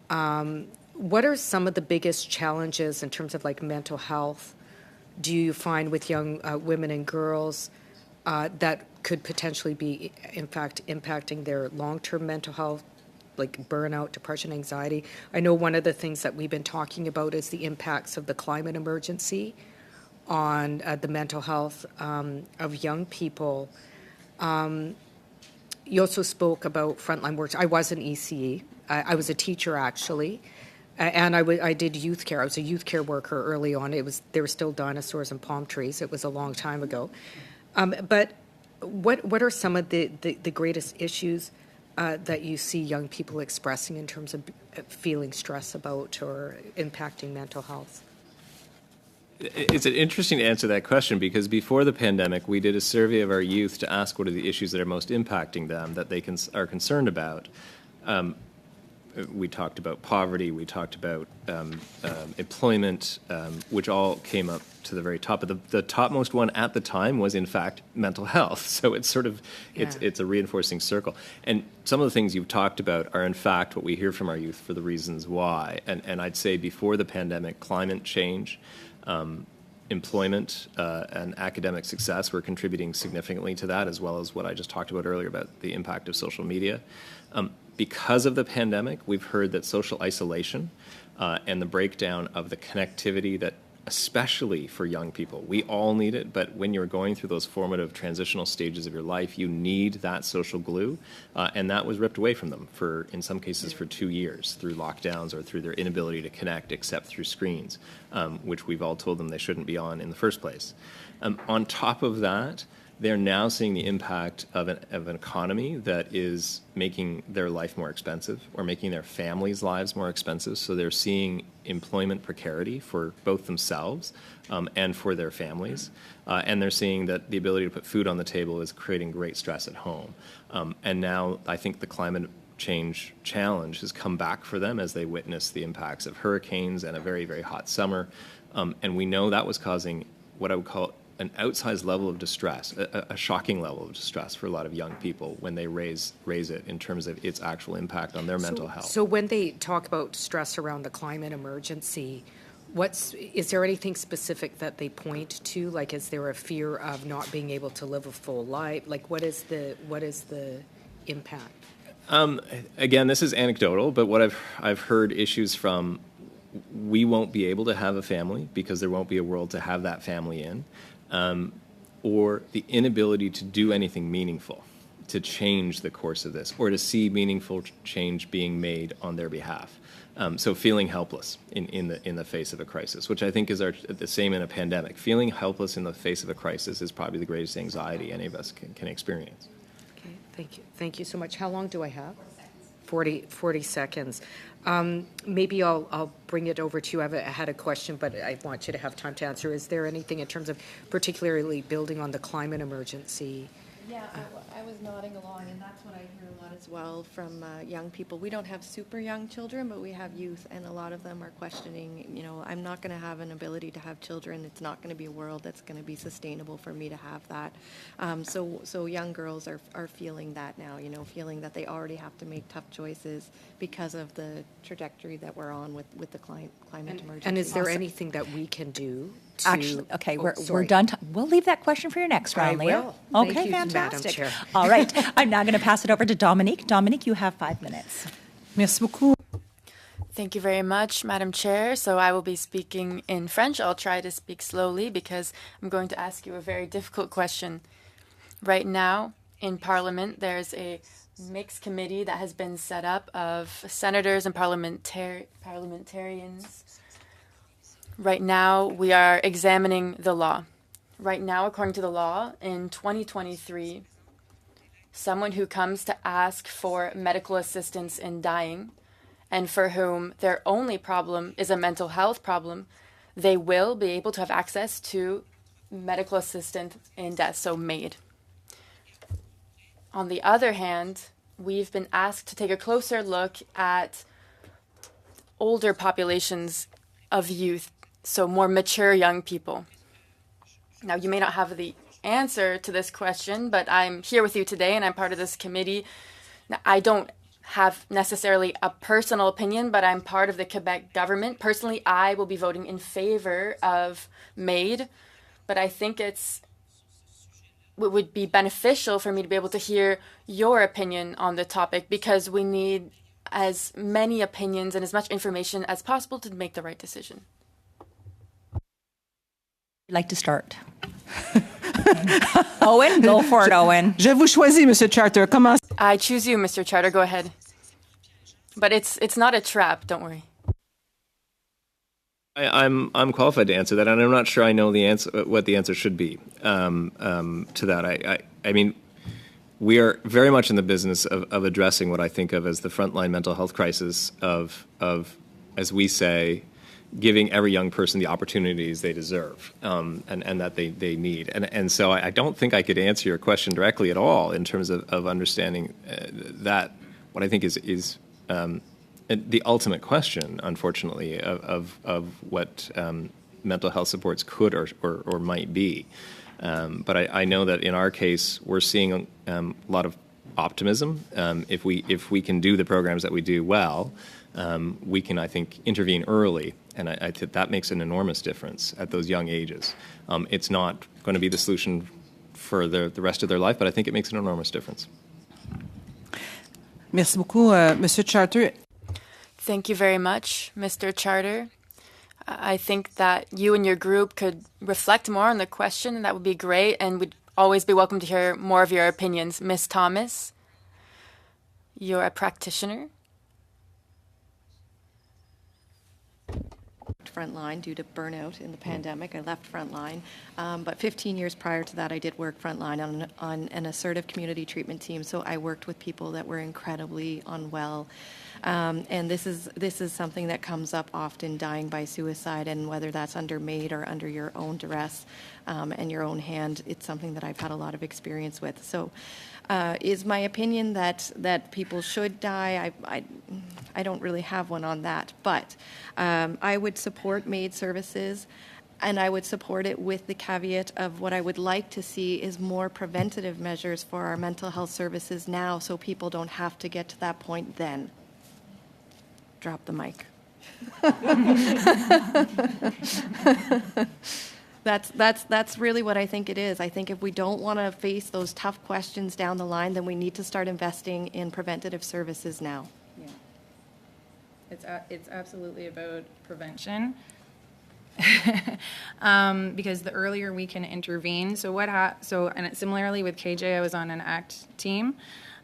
what are some of the biggest challenges in terms of mental health do you find with young women and girls that could potentially be, in fact, impacting their long-term mental health like burnout, depression, anxiety. I know one of the things that we've been talking about is the impacts of the climate emergency on the mental health of young people. You also spoke about frontline work. I was an ECE. I was a teacher, actually. And I did youth care. I was a youth care worker early on. There were still dinosaurs and palm trees. It was a long time ago. But what are some of the greatest issues that you see young people expressing in terms of feeling stress about or impacting mental health? It's interesting to answer that question because before the pandemic, we did a survey of our youth to ask what are the issues that are most impacting them that they are concerned about. We talked about poverty, we talked about employment, which all came up to the very top. But the topmost one at the time was, in fact, mental health. So it's sort of, it's a reinforcing circle. And some of the things you've talked about are, in fact, what we hear from our youth for the reasons why. And I'd say before the pandemic, climate change, employment and academic success were contributing significantly to that, as well as what I just talked about earlier about the impact of social media. Because of the pandemic, we've heard that social isolation and the breakdown of the connectivity that, especially for young people, we all need it, but when you're going through those formative transitional stages of your life, you need that social glue, and that was ripped away from them in some cases for 2 years through lockdowns or through their inability to connect except through screens, which we've all told them they shouldn't be on in the first place. On top of that, they're now seeing the impact of an economy that is making their life more expensive or making their families' lives more expensive. So they're seeing employment precarity for both themselves and for their families. And they're seeing that the ability to put food on the table is creating great stress at home. And now I think the climate change challenge has come back for them as they witness the impacts of hurricanes and a very, very hot summer. And we know that was causing what I would call an outsized level of distress, a shocking level of distress for a lot of young people when they raise it in terms of its actual impact on their mental health. So when they talk about stress around the climate emergency, is there anything specific that they point to? Like, is there a fear of not being able to live a full life? Like, what is the impact? Again, this is anecdotal, but what I've heard issues from, we won't be able to have a family because there won't be a world to have that family in. Or the inability to do anything meaningful to change the course of this, or to see meaningful change being made on their behalf. So feeling helpless in the face of a crisis, which I think is the same in a pandemic. Feeling helpless in the face of a crisis is probably the greatest anxiety any of us can experience. Okay, thank you. Thank you so much. How long do I have? 40 seconds. Maybe I'll bring it over to you. I had a question, but I want you to have time to answer. Is there anything in terms of particularly building on the climate emergency? Yeah, I was nodding along, and that's what I hear a lot as well from young people. We don't have super young children, but we have youth, and a lot of them are questioning, I'm not going to have an ability to have children. It's not going to be a world that's going to be sustainable for me to have that. So young girls are feeling that now, feeling that they already have to make tough choices because of the trajectory that we're on with the climate emergency. And is there anything that we can do to... Actually, okay, we're done. We'll leave that question for your next round, Leah. will. Okay, Thank you, fantastic. Madam Chair. All right, I'm now going to pass it over to Dominique. Dominique, you have 5 minutes. Merci beaucoup. Thank you very much, Madam Chair. So I will be speaking in French. I'll try to speak slowly because I'm going to ask you a very difficult question. Right now, in Parliament, there's a mixed committee that has been set up of senators and parliamentarians. Right now, we are examining the law. Right now, according to the law, in 2023, someone who comes to ask for medical assistance in dying and for whom their only problem is a mental health problem, they will be able to have access to medical assistance in death, so MAID. On the other hand, we've been asked to take a closer look at older populations of youth, so more mature young people. Now, you may not have the answer to this question, but I'm here with you today and I'm part of this committee. Now, I don't have necessarily a personal opinion, but I'm part of the Quebec government. Personally, I will be voting in favor of MAID, but I think it would be beneficial for me to be able to hear your opinion on the topic because we need as many opinions and as much information as possible to make the right decision. You'd like to start? Owen, go for it, Owen. Je vous choisis, Monsieur Charter. Comment? I choose you, Mr. Charter. Go ahead. But it's not a trap. Don't worry. I'm qualified to answer that, and I'm not sure I know the answer, what the answer should be to that. I mean, we are very much in the business of addressing what I think of as the frontline mental health crisis of as we say, giving every young person the opportunities they deserve and that they need. And so I don't think I could answer your question directly at all in terms of understanding that what I think is the ultimate question, unfortunately, of what mental health supports could or might be. But I know that in our case, we're seeing a lot of optimism. If we can do the programs that we do well, we can, I think, intervene early, and I think that makes an enormous difference at those young ages. It's not going to be the solution for the rest of their life, but I think it makes an enormous difference. Merci beaucoup, Monsieur Charter. Thank you very much, Mr. Charter. I think that you and your group could reflect more on the question, and that would be great, and we'd always be welcome to hear more of your opinions. Ms. Thomas, you're a practitioner. Frontline due to burnout in the pandemic. I left Frontline, but 15 years prior to that, I did work Frontline on an assertive community treatment team. So I worked with people that were incredibly unwell, and this is something that comes up often: dying by suicide, and whether that's under MAID or under your own duress and your own hand, it's something that I've had a lot of experience with. So. Is my opinion that people should die? I don't really have one on that, but I would support MAID services, and I would support it with the caveat of what I would like to see is more preventative measures for our mental health services now, so people don't have to get to that point then. Drop the mic. That's really what I think it is. I think if we don't want to face those tough questions down the line, then we need to start investing in preventative services now. Yeah, it's absolutely about prevention. Because the earlier we can intervene. So and similarly with KJ, I was on an ACT team,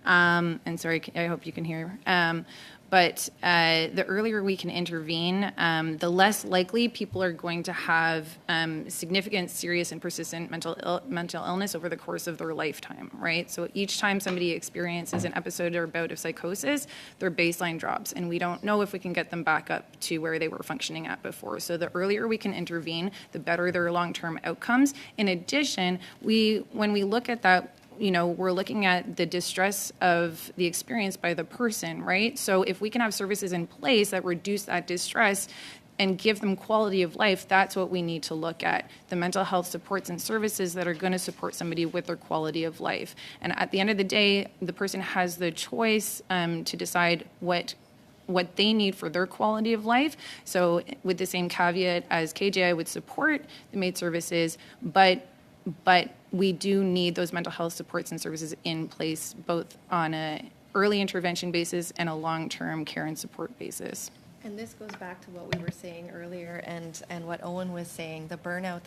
and sorry, I hope you can hear. But the earlier we can intervene, the less likely people are going to have significant, serious, and persistent mental illness over the course of their lifetime, right? So each time somebody experiences an episode or bout of psychosis, their baseline drops, and we don't know if we can get them back up to where they were functioning at before. So the earlier we can intervene, the better their long-term outcomes. In addition, when we look at that, we're looking at the distress of the experience by the person, right? So if we can have services in place that reduce that distress and give them quality of life, that's what we need to look at. The mental health supports and services that are going to support somebody with their quality of life. And at the end of the day, the person has the choice to decide what they need for their quality of life. So with the same caveat as KJ, I would support the MAID services, but we do need those mental health supports and services in place, both on a early intervention basis and a long-term care and support basis. And this goes back to what we were saying earlier, and what Owen was saying. The burnout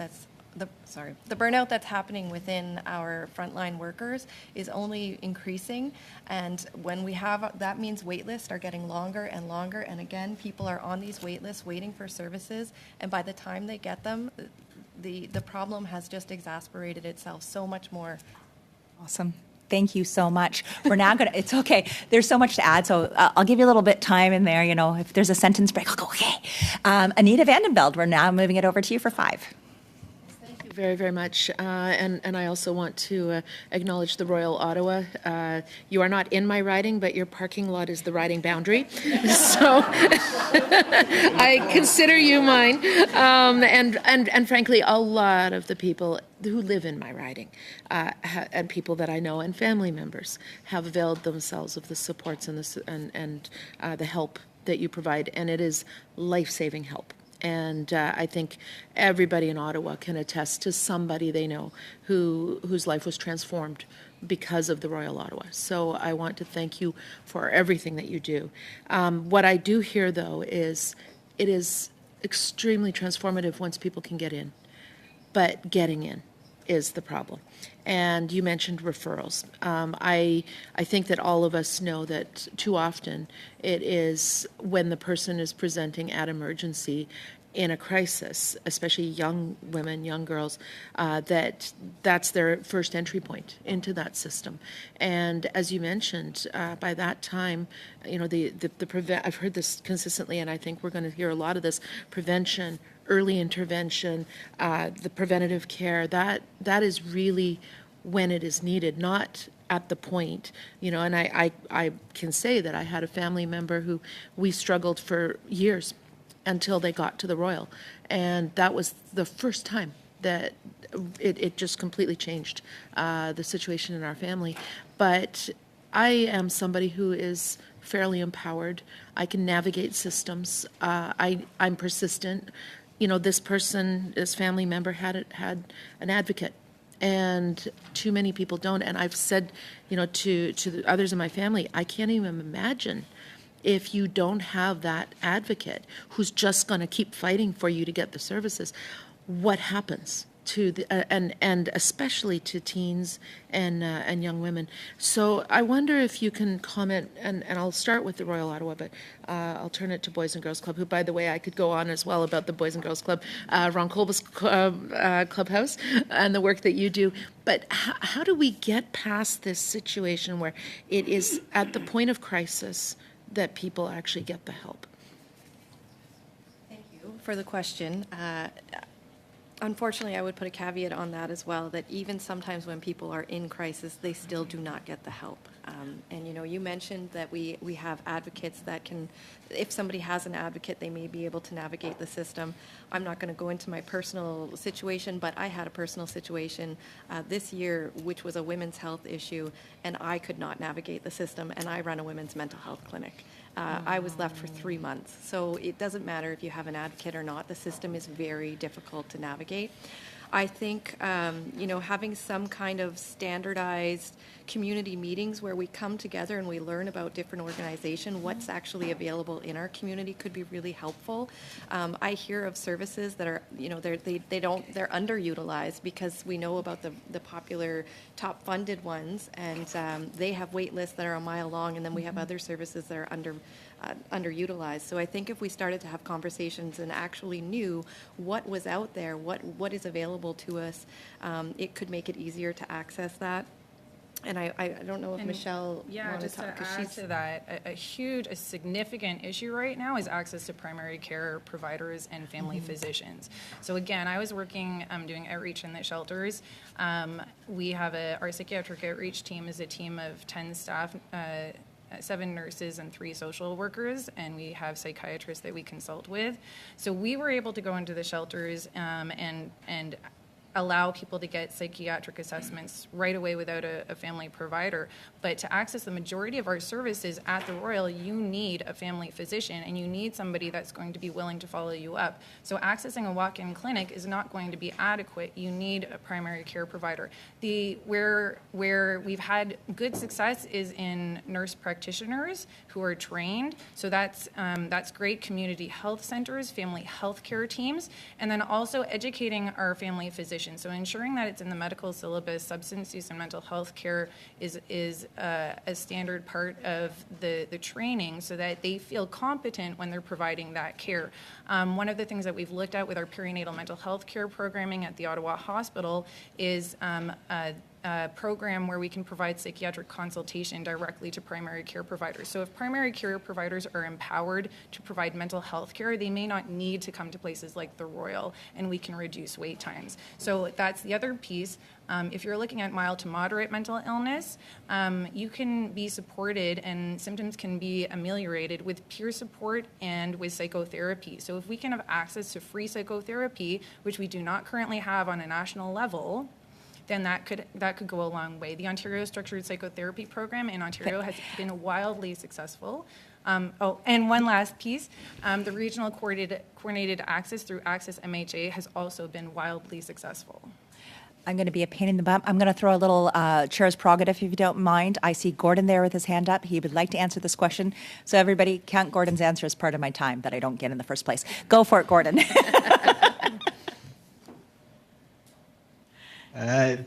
that's happening within our frontline workers is only increasing, and when we have that, means wait lists are getting longer and longer. And again, people are on these wait lists waiting for services, and by the time they get them, the problem has just exasperated itself so much more. Awesome. Thank you so much. We're now going to, it's okay. There's so much to add, so I'll give you a little bit time in there. If there's a sentence break, I'll go, okay. Anita Vandenveld, we're now moving it over to you for 5. Very, very much. And I also want to acknowledge the Royal Ottawa. You are not in my riding, but your parking lot is the riding boundary. So I consider you mine. And frankly, a lot of the people who live in my riding and people that I know and family members have availed themselves of the supports and the help that you provide. And it is life-saving help. And I think everybody in Ottawa can attest to somebody they know whose life was transformed because of the Royal Ottawa. So I want to thank you for everything that you do. What I do hear, though, is it is extremely transformative once people can get in, but getting in is the problem. And you mentioned referrals. I think that all of us know that too often it is when the person is presenting at emergency in a crisis, especially young women, young girls, that's their first entry point into that system. And as you mentioned, by that time, you know, I've heard this consistently, and I think we're going to hear a lot of this: prevention, early intervention, the preventative care. That is really when it is needed, not at the point, you know. And I can say that I had a family member who we struggled for years until they got to the Royal. And that was the first time that it just completely changed the situation in our family. But I am somebody who is fairly empowered. I can navigate systems. I'm persistent. You know, this family member had an advocate, and too many people don't. And I've said, you know, to the others in my family, I can't even imagine if you don't have that advocate who's just going to keep fighting for you to get the services, what happens to the and especially to teens and young women. So I wonder if you can comment, and I'll start with the Royal Ottawa, but I'll turn it to Boys and Girls Club, who, by the way, I could go on as well about the Boys and Girls Club, Ron Colba's clubhouse, and the work that you do. But how do we get past this situation where it is at the point of crisis that people actually get the help? Thank you for the question. Unfortunately, I would put a caveat on that as well, that even sometimes when people are in crisis, they still do not get the help. And, you know, you mentioned that we have advocates that can, if somebody has an advocate, they may be able to navigate the system. I'm not going to go into my personal situation, but I had a personal situation this year, which was a women's health issue, and I could not navigate the system, and I run a women's mental health clinic. I was left for 3 months. So it doesn't matter if you have an advocate or not. The system is very difficult to navigate. I think, you know, having some kind of standardized community meetings where we come together and we learn about different organizations, what's actually available in our community could be really helpful. I hear of services that are, you know, they're underutilized because we know about the popular top funded ones, and they have wait lists that are a mile long, and then we have other services that are underutilized. So I think if we started to have conversations and actually knew what was out there, what is available to us, it could make it easier to access that. And I don't know if Michelle wanted just to talk, to add to that, a significant issue right now is access to primary care providers and family physicians. So again, I was working, doing outreach in the shelters. We have our psychiatric outreach team is a team of 10 staff, 7 nurses and 3 social workers, and we have psychiatrists that we consult with. So we were able to go into the shelters and allow people to get psychiatric assessments right away without a family provider. But to access the majority of our services at the Royal, you need a family physician, and you need somebody that's going to be willing to follow you up. So accessing a walk-in clinic is not going to be adequate. You need a primary care provider. Where we've had good success is in nurse practitioners who are trained. So that's great. Community health centers, family health care teams, and then also educating our family physicians. So ensuring that it's in the medical syllabus, substance use and mental health care is a standard part of the training, so that they feel competent when they're providing that care. One of the things that we've looked at with our perinatal mental health care programming at the Ottawa Hospital is a program where we can provide psychiatric consultation directly to primary care providers. So if primary care providers are empowered to provide mental health care, they may not need to come to places like the Royal, and we can reduce wait times. So that's the other piece. If you're looking at mild to moderate mental illness, you can be supported and symptoms can be ameliorated with peer support and with psychotherapy. So if we can have access to free psychotherapy, which we do not currently have on a national level, then that could go a long way. The Ontario Structured Psychotherapy Program in Ontario has been wildly successful. And one last piece, the regional coordinated access through Access MHA has also been wildly successful. I'm going to be a pain in the butt. I'm going to throw a little chair's prerogative, if you don't mind. I see Gordon there with his hand up. He would like to answer this question. So everybody, count Gordon's answer as part of my time that I don't get in the first place. Go for it, Gordon.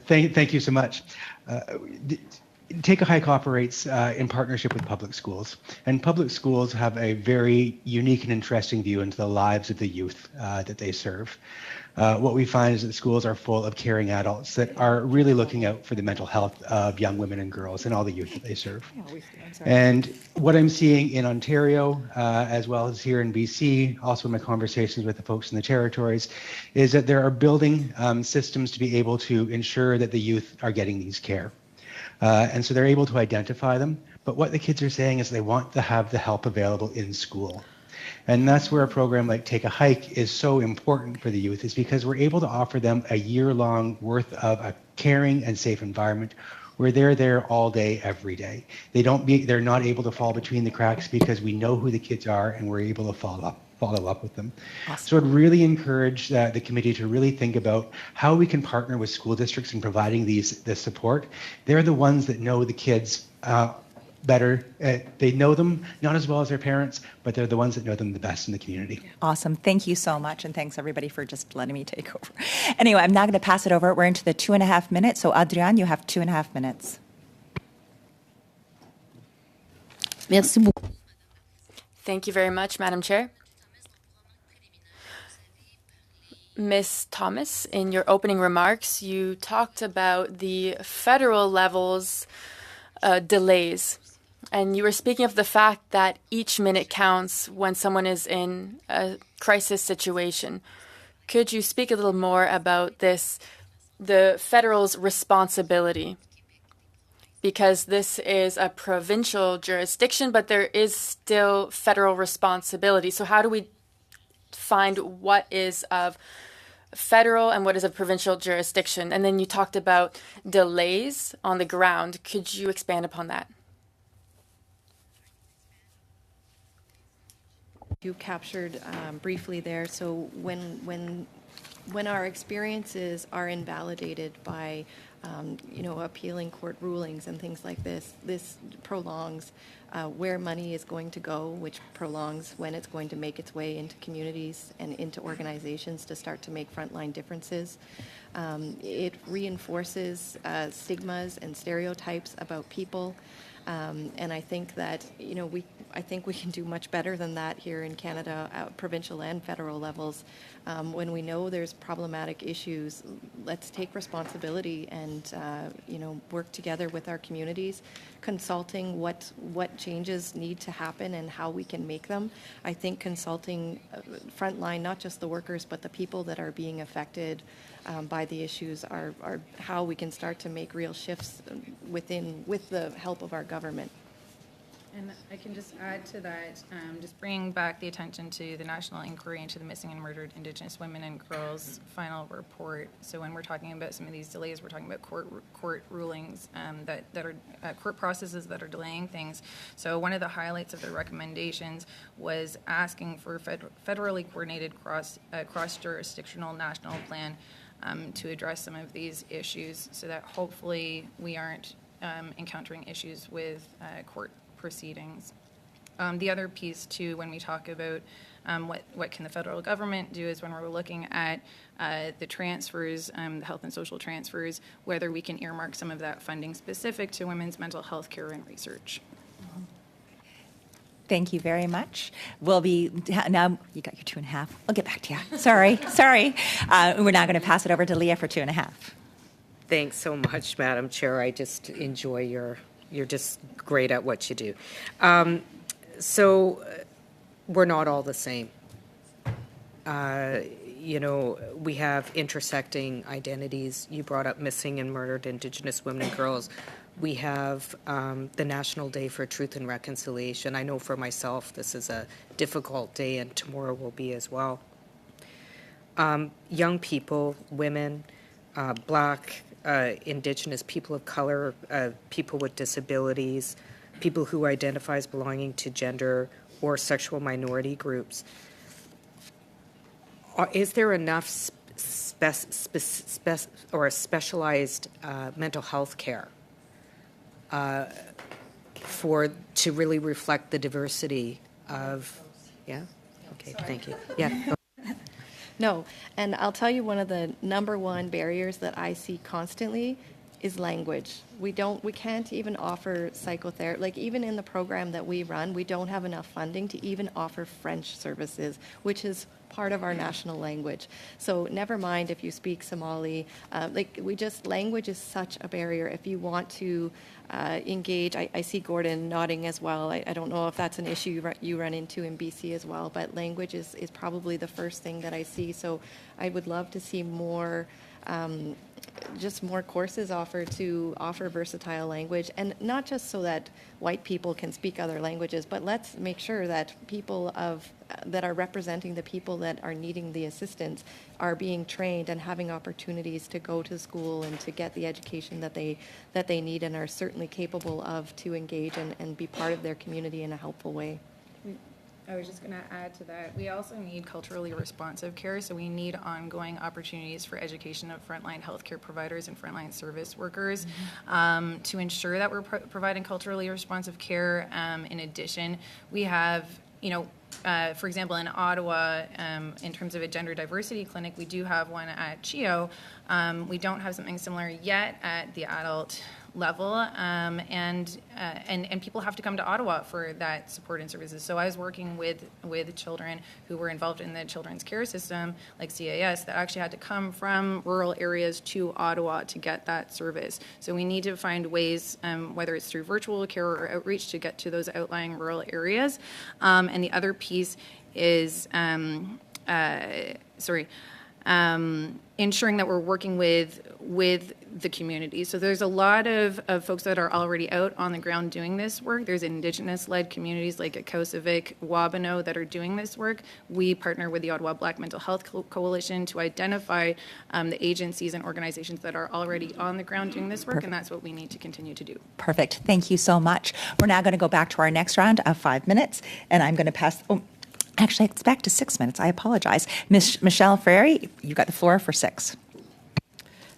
Thank you so much. Take a Hike operates in partnership with public schools, and public schools have a very unique and interesting view into the lives of the youth that they serve. What we find is that schools are full of caring adults that are really looking out for the mental health of young women and girls and all the youth that they serve. And what I'm seeing in Ontario, as well as here in BC, also in my conversations with the folks in the territories, is that there are building systems to be able to ensure that the youth are getting these care. And so they're able to identify them. But what the kids are saying is they want to have the help available in school. And that's where a program like Take a Hike is so important for the youth, is because we're able to offer them a year-long worth of a caring and safe environment where they're there all day, every day. They're not able to fall between the cracks because we know who the kids are and we're able to follow up with them. Awesome. So I'd really encourage the committee to really think about how we can partner with school districts in providing this support. They're the ones that know the kids better. They know them not as well as their parents, but they're the ones that know them the best in the community. Awesome. Thank you so much. And thanks everybody for just letting me take over. Anyway, I'm now going to pass it over. We're into the 2.5 minutes. So Adrian, you have 2.5 minutes. Merci beaucoup. Thank you very much, Madam Chair. Ms. Thomas, in your opening remarks, you talked about the federal level's delays. And you were speaking of the fact that each minute counts when someone is in a crisis situation. Could you speak a little more about this, the federal's responsibility? Because this is a provincial jurisdiction, but there is still federal responsibility. So how do we find what is of federal and what is of provincial jurisdiction? And then you talked about delays on the ground. Could you expand upon that? You captured briefly there. So when our experiences are invalidated by appealing court rulings and things like this, this prolongs where money is going to go, which prolongs when it's going to make its way into communities and into organizations to start to make frontline differences. It reinforces stigmas and stereotypes about people. And I think that, I think we can do much better than that here in Canada, at provincial and federal levels. When we know there's problematic issues, let's take responsibility and, work together with our communities, consulting what changes need to happen and how we can make them. I think consulting frontline, not just the workers, but the people that are being affected by the issues are how we can start to make real shifts with the help of our government. And I can just add to that, just bring back the attention to the National Inquiry into the Missing and Murdered Indigenous Women and Girls final report. So when we're talking about some of these delays, we're talking about court rulings that are court processes that are delaying things. So one of the highlights of the recommendations was asking for federally coordinated cross-jurisdictional national plan to address some of these issues, so that hopefully we aren't encountering issues with court proceedings. The other piece too, when we talk about what can the federal government do, is when we're looking at the transfers, the health and social transfers, whether we can earmark some of that funding specific to women's mental health care and research. Thank you very much. We'll be, now you got your 2.5. I'll get back to you. Sorry. We're now going to pass it over to Leah for 2.5. Thanks so much, Madam Chair. I just enjoy you're just great at what you do. So we're not all the same. We have intersecting identities. You brought up missing and murdered Indigenous women and girls. We have the National Day for Truth and Reconciliation. I know for myself this is a difficult day, and tomorrow will be as well. Young people, women, Black, Indigenous, people of color, people with disabilities, people who identify as belonging to gender or sexual minority groups. Is there enough specialized mental health care to really reflect the diversity of, yeah? Okay, thank you. Yeah. No, and I'll tell you one of the number one barriers that I see constantly is language. We can't even offer psychotherapy. Like even in the program that we run, we don't have enough funding to even offer French services, which is part of our national language. So never mind if you speak Somali. Language is such a barrier. If you want to engage, I see Gordon nodding as well. I don't know if that's an issue you run into in BC as well, but language is probably the first thing that I see. So I would love to see more just more courses offered to offer versatile language, and not just so that white people can speak other languages, but let's make sure that people that are representing the people that are needing the assistance are being trained and having opportunities to go to school and to get the education that they need and are certainly capable of to engage and be part of their community in a helpful way. I was just going to add to that. We also need culturally responsive care, so we need ongoing opportunities for education of frontline healthcare providers and frontline service workers to ensure that we're providing culturally responsive care. In addition, we have, for example, in Ottawa, in terms of a gender diversity clinic, we do have one at CHEO. We don't have something similar yet at the adult level, and people have to come to Ottawa for that support and services. So I was working with children who were involved in the children's care system, like CAS, that actually had to come from rural areas to Ottawa to get that service. So we need to find ways, whether it's through virtual care or outreach, to get to those outlying rural areas. And the other piece is, ensuring that we're working with the community. So there's a lot of folks that are already out on the ground doing this work. There's Indigenous-led communities like Akosavik, Wabano that are doing this work. We partner with the Ottawa Black Mental Health Coalition to identify the agencies and organizations that are already on the ground doing this work, and that's what we need to continue to do. Perfect. Thank you so much. We're now going to go back to our next round of 5 minutes, and I'm going to pass... Actually, it's back to 6 minutes. I apologize. Ms. Michelle Frary, you've got the floor for 6.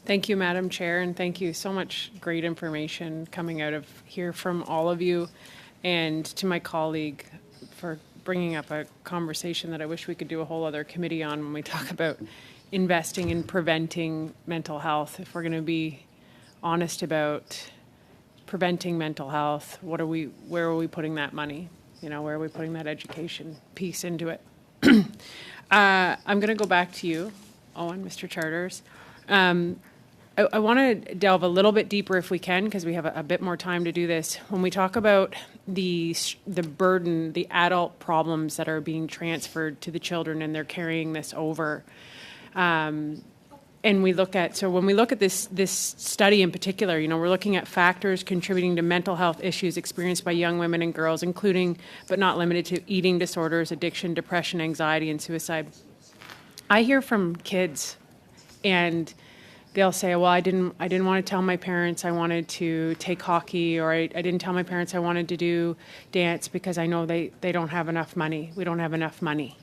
Thank you, Madam Chair, and thank you so much great information coming out of here from all of you, and to my colleague for bringing up a conversation that I wish we could do a whole other committee on when we talk about investing in preventing mental health. If we're going to be honest about preventing mental health, where are we putting that money? Where are we putting that education piece into it? I'm going to go back to you, Owen, Mr. Charters. I want to delve a little bit deeper if we can, because we have a bit more time to do this. When we talk about the burden, the adult problems that are being transferred to the children and they're carrying this over, and we look at, when we look at this study in particular, we're looking at factors contributing to mental health issues experienced by young women and girls, including, but not limited to, eating disorders, addiction, depression, anxiety, and suicide. I hear from kids, and they'll say, well, I didn't want to tell my parents I wanted to take hockey, or I didn't tell my parents I wanted to do dance because I know they don't have enough money. We don't have enough money.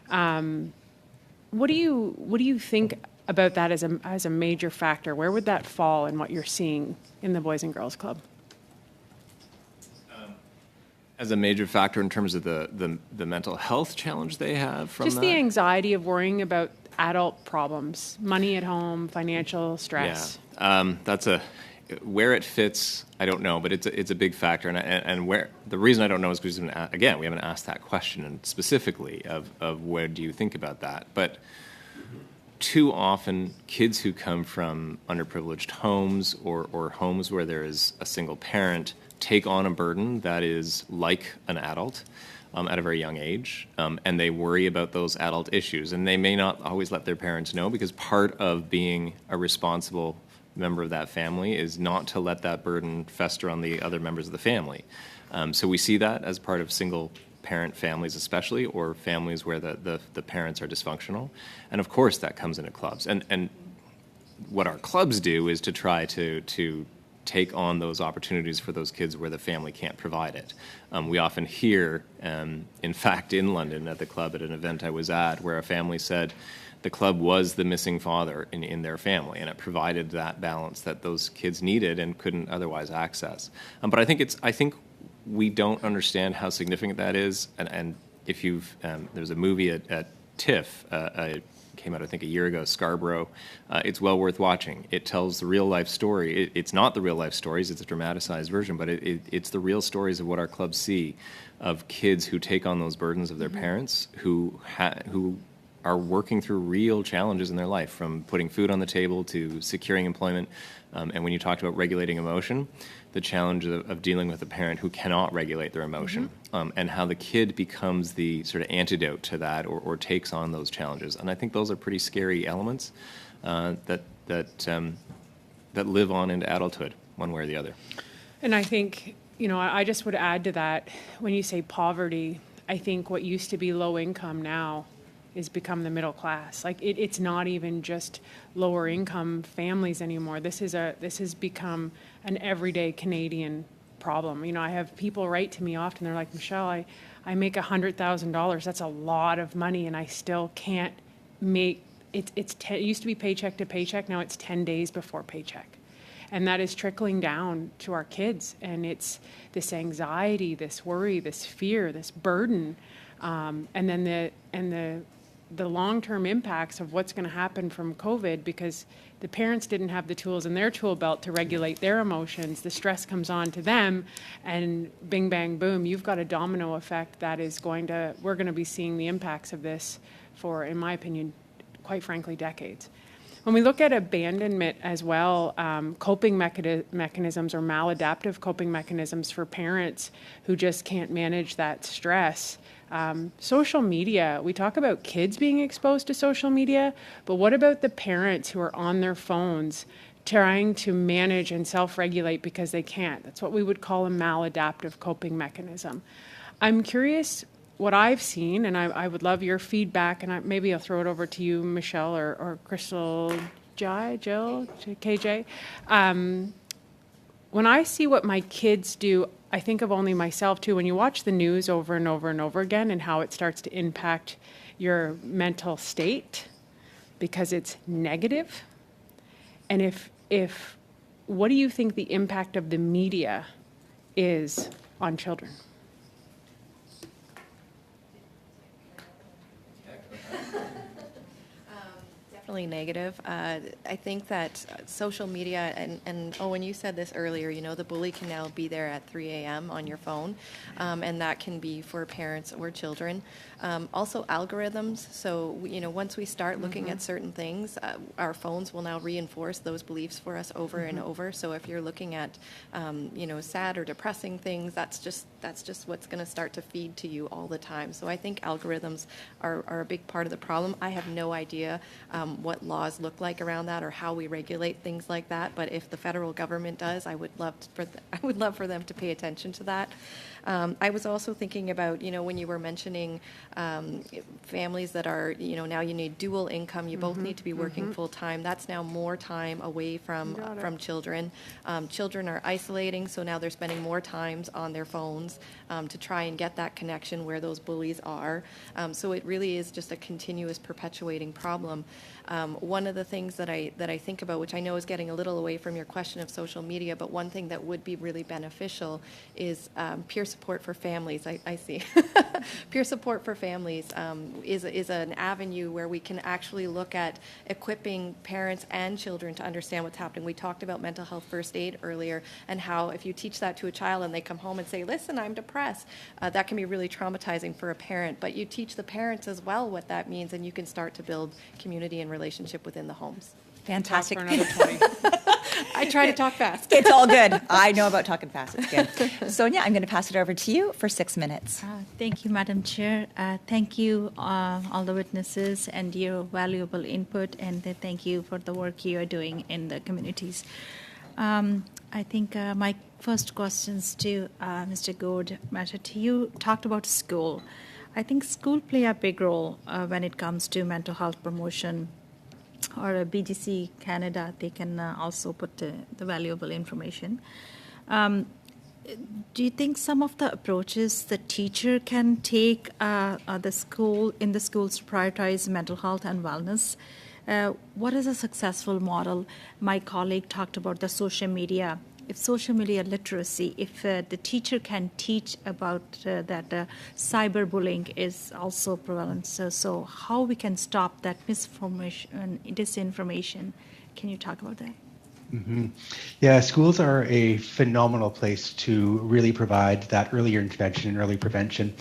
What do you think about that as a major factor? Where would that fall in what you're seeing in the Boys and Girls Club? As a major factor in terms of the mental health challenge they have from just that? the anxiety of worrying about adult problems, money at home, financial stress. Yeah, that's where it fits. I don't know, but it's a big factor, and where the reason I don't know is because again we haven't asked that question and specifically of where do you think about that, but. Too often, kids who come from underprivileged homes or homes where there is a single parent take on a burden that is like an adult at a very young age, and they worry about those adult issues. And they may not always let their parents know, because part of being a responsible member of that family is not to let that burden fester on the other members of the family. So we see that as part of single parent families especially, or families where the parents are dysfunctional. And of course that comes into clubs. And what our clubs do is to try to take on those opportunities for those kids where the family can't provide it. We often hear, in fact, in London at the club at an event I was at, where a family said the club was the missing father in their family, and it provided that balance that those kids needed and couldn't otherwise access. But I think we don't understand how significant that is. And if you've there's a movie at TIFF. Came out, I think, a year ago, Scarborough. It's well worth watching. It tells the real-life story. It's not the real-life stories. It's a dramatized version, but it's the real stories of what our clubs see of kids who take on those burdens of their parents, who are working through real challenges in their life, from putting food on the table to securing employment. And when you talked about regulating emotion, the challenge of dealing with a parent who cannot regulate their emotion, and how the kid becomes the sort of antidote to that, or takes on those challenges. And I think those are pretty scary elements that live on into adulthood, one way or the other. And I think, I just would add to that, when you say poverty, I think what used to be low income now is become the middle class. Like it's not even just lower income families anymore. This has become an everyday Canadian problem. I have people write to me often. They're like, Michelle, I make $100,000. That's a lot of money, and I still can't make it. It used to be paycheck to paycheck. Now it's 10 days before paycheck, and that is trickling down to our kids. And it's this anxiety, this worry, this fear, this burden, and then the long-term impacts of what's going to happen from COVID, because the parents didn't have the tools in their tool belt to regulate their emotions. The stress comes on to them, and bing, bang, boom, you've got a domino effect that we're going to be seeing the impacts of this for, in my opinion, quite frankly, decades. When we look at abandonment as well, coping mechanisms or maladaptive coping mechanisms for parents who just can't manage that stress. Social media, we talk about kids being exposed to social media, but what about the parents who are on their phones trying to manage and self-regulate because they can't? That's what we would call a maladaptive coping mechanism. I'm curious what I've seen, and I would love your feedback, and maybe I'll throw it over to you, Michelle, or Crystal, Jill, KJ. When I see what my kids do, I think of only myself too. When you watch the news over and over and over again, and how it starts to impact your mental state because it's negative. And if what do you think the impact of the media is on children? Definitely negative. I think that social media, and Owen, you said this earlier, the bully can now be there at 3 a.m. on your phone, and that can be for parents or children. Also algorithms, so once we start looking at certain things, our phones will now reinforce those beliefs for us over and over. So if you're looking at sad or depressing things, that's just what's going to start to feed to you all the time. So I think algorithms are a big part of the problem. I have no idea what laws look like around that or how we regulate things like that, but if the federal government does, I would love for them to pay attention to that. I was also thinking about, when you were mentioning families that are, now you need dual income, you both need to be working full time. That's now more time away from children. Children are isolating, so now they're spending more times on their phones to try and get that connection where those bullies are. So it really is just a continuous perpetuating problem. One of the things that I think about, which I know is getting a little away from your question of social media, but one thing that would be really beneficial is peer support for families. I see. Peer support for families is an avenue where we can actually look at equipping parents and children to understand what's happening. We talked about mental health first aid earlier, and how if you teach that to a child and they come home and say, listen, I'm depressed, that can be really traumatizing for a parent. But you teach the parents as well what that means, and you can start to build community and relationship within the homes. Fantastic. Talk for another 20. I try to talk fast. It's all good. I know about talking fast. It's good. Sonia, I'm going to pass it over to you for 6 minutes. Thank you, Madam Chair. Thank you, all the witnesses, and your valuable input, and thank you for the work you are doing in the communities. I think my first questions to Mr. Gord Matchett. You talked about school. I think school play a big role when it comes to mental health promotion. Or BGC Canada, they can also put the valuable information. do you think some of the approaches the teacher can take the school in the schools to prioritize mental health and wellness? What is a successful model? My colleague talked about the social media. If social media literacy, if the teacher can teach about that cyberbullying is also prevalent, so how we can stop that misinformation, disinformation? Can you talk about that? Mm-hmm. Yeah, schools are a phenomenal place to really provide that earlier intervention and early prevention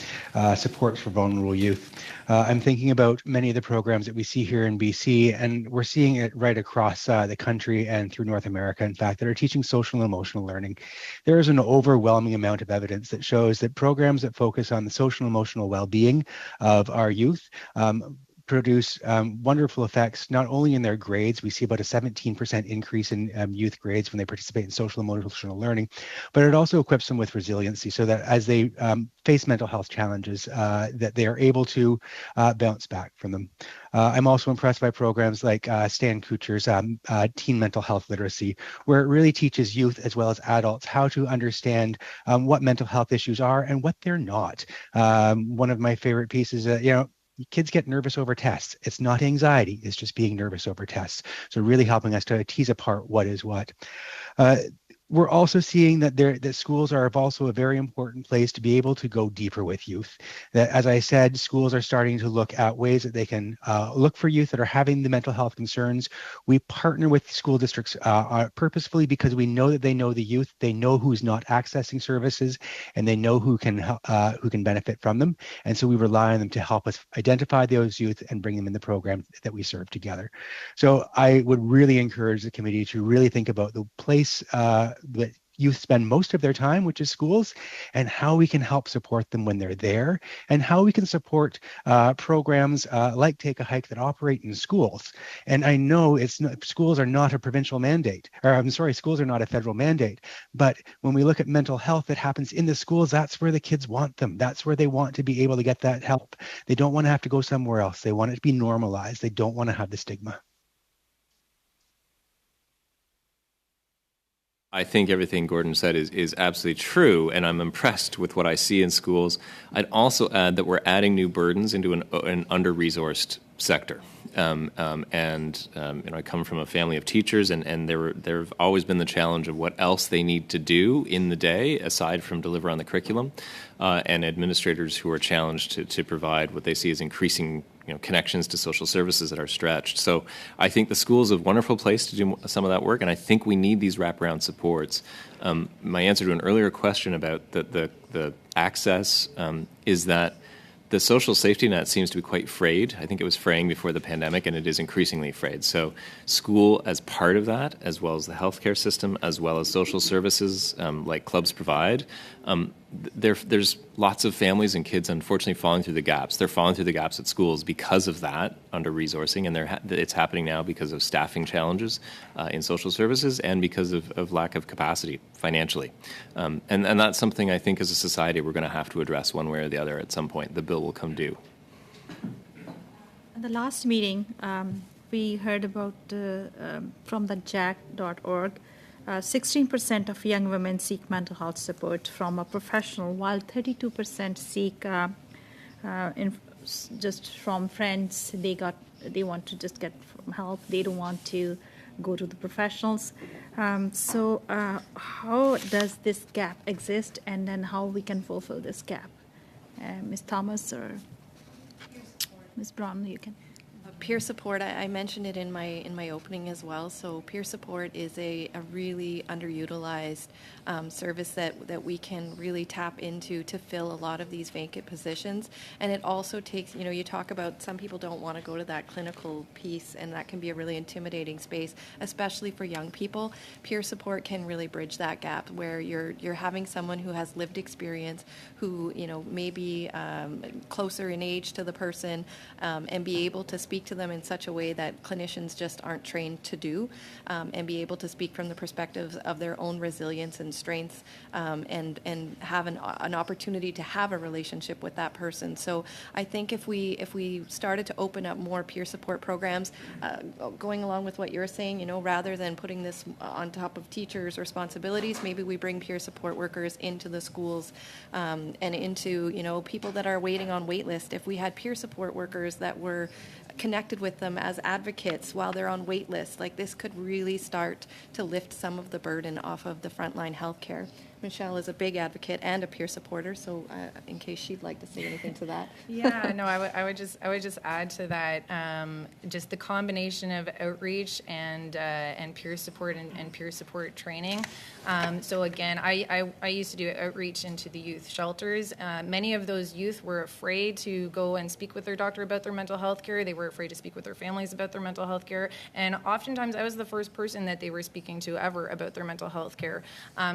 supports for vulnerable youth. I'm thinking about many of the programs that we see here in BC, and we're seeing it right across the country and through North America, in fact, that are teaching social and emotional learning. There is an overwhelming amount of evidence that shows that programs that focus on the social and emotional well-being of our youth produce wonderful effects, not only in their grades. We see about a 17% increase in youth grades when they participate in social and emotional learning, but it also equips them with resiliency so that as they face mental health challenges, that they are able to bounce back from them. I'm also impressed by programs like Stan Kuchar's Teen Mental Health Literacy, where it really teaches youth as well as adults how to understand what mental health issues are and what they're not. One of my favorite pieces, kids get nervous over tests. It's not anxiety, it's just being nervous over tests. So really helping us to tease apart what is what. We're also seeing that schools are also a very important place to be able to go deeper with youth. That, as I said, schools are starting to look at ways that they can look for youth that are having the mental health concerns. We partner with school districts purposefully because we know that they know the youth, they know who's not accessing services, and they know who can benefit from them. And so we rely on them to help us identify those youth and bring them in the program that we serve together. So I would really encourage the committee to really think about the place that youth spend most of their time, which is schools, and how we can help support them when they're there, and how we can support programs like Take a Hike that operate in schools. And I know schools are not a provincial mandate, or I'm sorry, schools are not a federal mandate, but when we look at mental health that happens in the schools, that's where the kids want them. That's where they want to be able to get that help. They don't want to have to go somewhere else. They want it to be normalized. They don't want to have the stigma. I think everything Gordon said is absolutely true, and I'm impressed with what I see in schools. I'd also add that we're adding new burdens into an under-resourced sector. I come from a family of teachers, and there have always been the challenge of what else they need to do in the day aside from deliver on the curriculum, and administrators who are challenged to provide what they see as increasing connections to social services that are stretched. So I think the school is a wonderful place to do some of that work, and I think we need these wraparound supports. My answer to an earlier question about the access is that the social safety net seems to be quite frayed. I think it was fraying before the pandemic, and it is increasingly frayed. So school as part of that, as well as the healthcare system, as well as social services like clubs provide, there's lots of families and kids unfortunately falling through the gaps. They're falling through the gaps at schools because of that under-resourcing, and it's happening now because of staffing challenges in social services and because of lack of capacity financially. And that's something I think as a society we're going to have to address one way or the other at some point. The bill will come due. At the last meeting, we heard about from the jack.org, 16% of young women seek mental health support from a professional, while 32% seek just from friends. They want to just get help. They don't want to go to the professionals. So how does this gap exist, and then how we can fulfill this gap? Ms. Thomas or Ms. Brown, you can. Peer support, I mentioned it in my opening as well. So peer support is a really underutilized service that we can really tap into to fill a lot of these vacant positions. And it also takes, you talk about some people don't want to go to that clinical piece, and that can be a really intimidating space, especially for young people. Peer support can really bridge that gap where you're having someone who has lived experience, who may be closer in age to the person, and be able to speak to them in such a way that clinicians just aren't trained to do, and be able to speak from the perspectives of their own resilience and strengths, and have an opportunity to have a relationship with that person. So I think if we started to open up more peer support programs, going along with what you're saying, rather than putting this on top of teachers' responsibilities, maybe we bring peer support workers into the schools, and into people that are waiting on wait list. If we had peer support workers that were connected with them as advocates while they're on wait lists, like this could really start to lift some of the burden off of the frontline healthcare. Michelle is a big advocate and a peer supporter, so in case she'd like to say anything to that. Yeah, no, I would just add to that, just the combination of outreach and peer support and peer support training. So again, I used to do outreach into the youth shelters. Many of those youth were afraid to go and speak with their doctor about their mental health care. They were afraid to speak with their families about their mental health care, and oftentimes I was the first person that they were speaking to ever about their mental health care.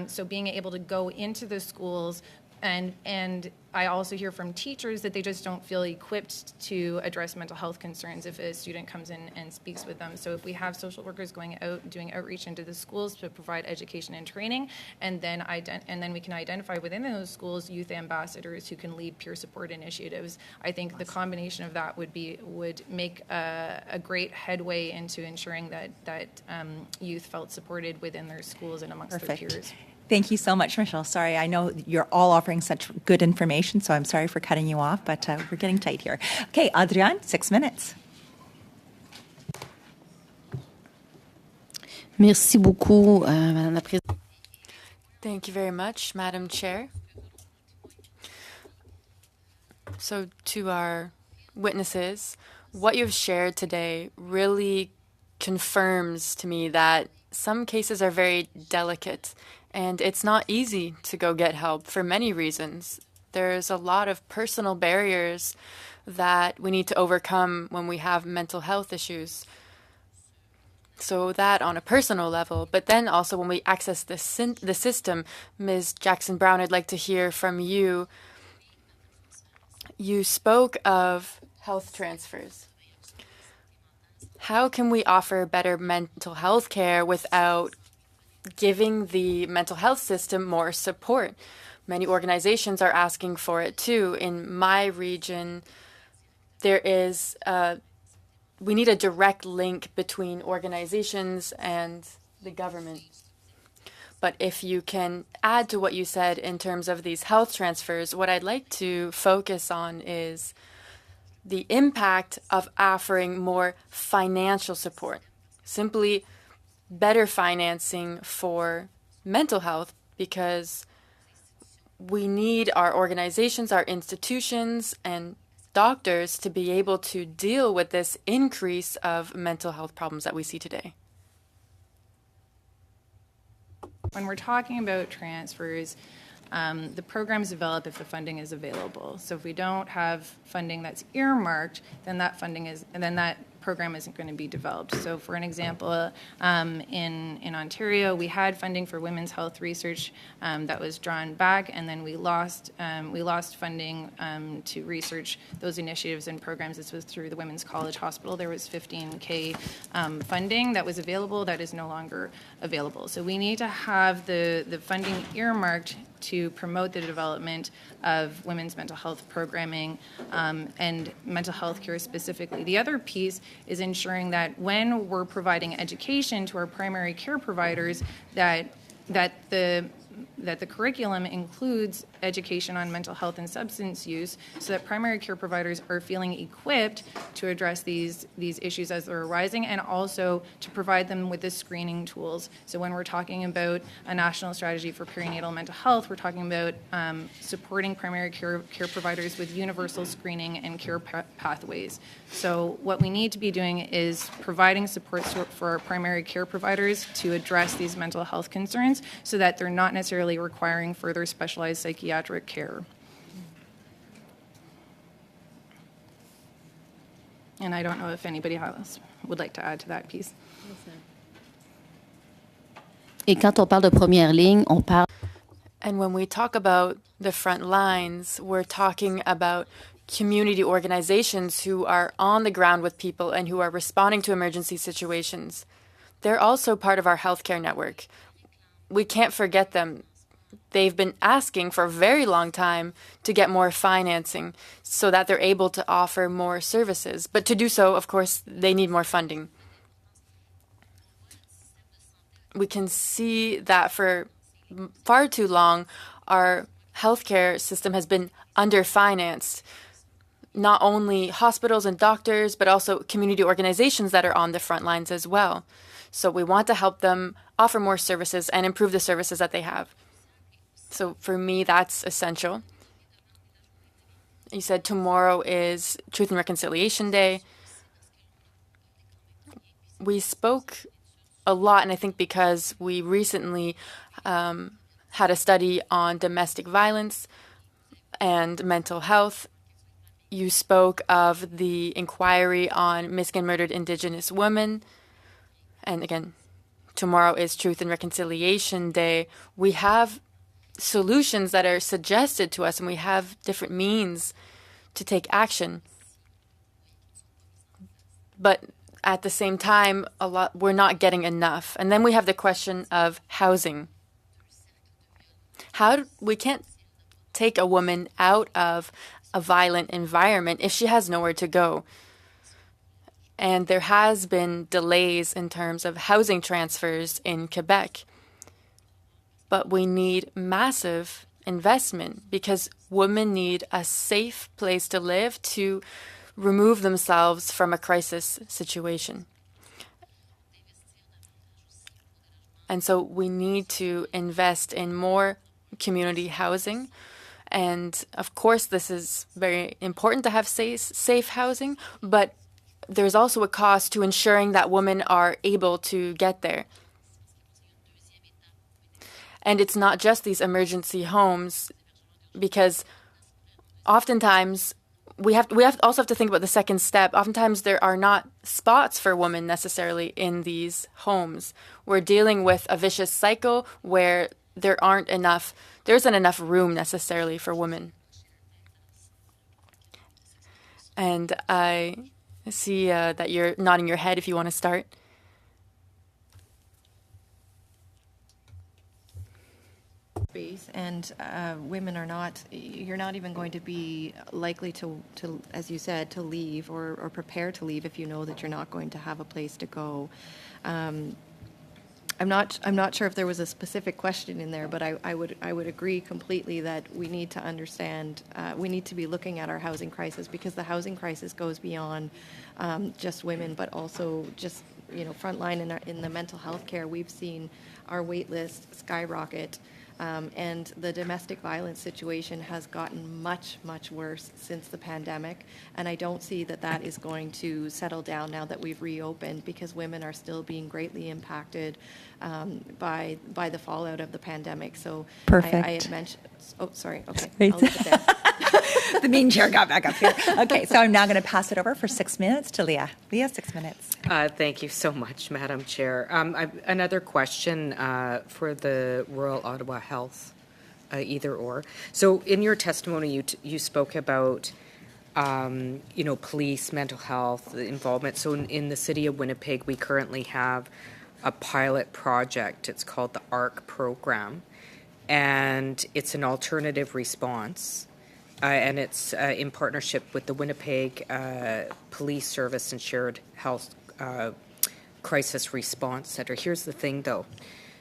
So being able to go into the schools, and I also hear from teachers that they just don't feel equipped to address mental health concerns if a student comes in and speaks with them. So if we have social workers going out doing outreach into the schools to provide education and training, and then we can identify within those schools youth ambassadors who can lead peer support initiatives, I think the combination of that would make a great headway into ensuring that youth felt supported within their schools and amongst their peers. Thank you so much, Michelle. Sorry, I know you're all offering such good information, so I'm sorry for cutting you off, but we're getting tight here. Okay, Adrienne, 6 minutes. Merci beaucoup, Madame la Présidente. Thank you very much, Madam Chair. So to our witnesses, what you've shared today really confirms to me that some cases are very delicate, and it's not easy to go get help for many reasons. There's a lot of personal barriers that we need to overcome when we have mental health issues. So that on a personal level, but then also when we access the system, Ms. Jackson-Brown, I'd like to hear from you. You spoke of health transfers. How can we offer better mental health care without giving the mental health system more support? Many organizations are asking for it too. In my region, we need a direct link between organizations and the government. But if you can add to what you said in terms of these health transfers, what I'd like to focus on is the impact of offering more financial support, simply better financing for mental health, because we need our organizations, our institutions, and doctors to be able to deal with this increase of mental health problems that we see today. When we're talking about transfers, the programs develop if the funding is available. So if we don't have funding that's earmarked, then that program isn't going to be developed. So for an example, in Ontario, we had funding for women's health research that was drawn back, and then we lost funding to research those initiatives and programs. This was through the Women's College Hospital. There was $15K funding that was available that is no longer available. So we need to have the funding earmarked to promote the development of women's mental health programming and mental health care specifically. The other piece is ensuring that when we're providing education to our primary care providers, that the curriculum includes education on mental health and substance use, so that primary care providers are feeling equipped to address these issues as they're arising, and also to provide them with the screening tools. So when we're talking about a national strategy for perinatal mental health, we're talking about supporting primary care providers with universal screening and care pathways. So what we need to be doing is providing support for our primary care providers to address these mental health concerns, so that they're not necessarily requiring further specialized psychiatric care. And I don't know if anybody else would like to add to that piece. Et quand on parle de première ligne, on parle. And when we talk about the front lines, we're talking about community organizations who are on the ground with people and who are responding to emergency situations. They're also part of our healthcare network. We can't forget them. They've been asking for a very long time to get more financing so that they're able to offer more services. But to do so, of course, they need more funding. We can see that for far too long, our healthcare system has been underfinanced. Not only hospitals and doctors, but also community organizations that are on the front lines as well. So we want to help them offer more services and improve the services that they have. So for me, that's essential. You said tomorrow is Truth and Reconciliation Day. We spoke a lot, and I think because we recently had a study on domestic violence and mental health. You spoke of the inquiry on missing and murdered Indigenous women. And again, tomorrow is Truth and Reconciliation Day. We have solutions that are suggested to us, and we have different means to take action. But at the same time, we're not getting enough. And then we have the question of housing. We can't take a woman out of a violent environment if she has nowhere to go. And there has been delays in terms of housing transfers in Quebec. But we need massive investment because women need a safe place to live to remove themselves from a crisis situation. And so we need to invest in more community housing. And of course, this is very important to have safe housing, but there's also a cost to ensuring that women are able to get there. And it's not just these emergency homes, because oftentimes we also have to think about the second step. Oftentimes there are not spots for women necessarily in these homes. We're dealing with a vicious cycle where there isn't enough room necessarily for women. And I see that you're nodding your head if you want to start. And women you're not even going to be likely to, as you said, to leave or prepare to leave if you know that you're not going to have a place to go. I'm not sure if there was a specific question in there, but I would agree completely that we need to understand, we need to be looking at our housing crisis, because the housing crisis goes beyond just women, but also just frontline in the mental health care. We've seen our wait list skyrocket. And the domestic violence situation has gotten much, much worse since the pandemic. And I don't see that is going to settle down now that we've reopened, because women are still being greatly impacted by the fallout of the pandemic. So Perfect. I had mentioned, sorry, okay, I'll leave it there. The mean chair got back up here. Okay, so I'm now going to pass it over for 6 minutes to Leah. Leah, 6 minutes. Thank you so much, Madam Chair. Another question for the Royal Ottawa Health, either or. So in your testimony, you spoke about, police, mental health, involvement. So in the city of Winnipeg, we currently have a pilot project. It's called the ARC program, and it's an alternative response. And it's in partnership with the Winnipeg Police Service and Shared Health Crisis Response Center. Here's the thing, though.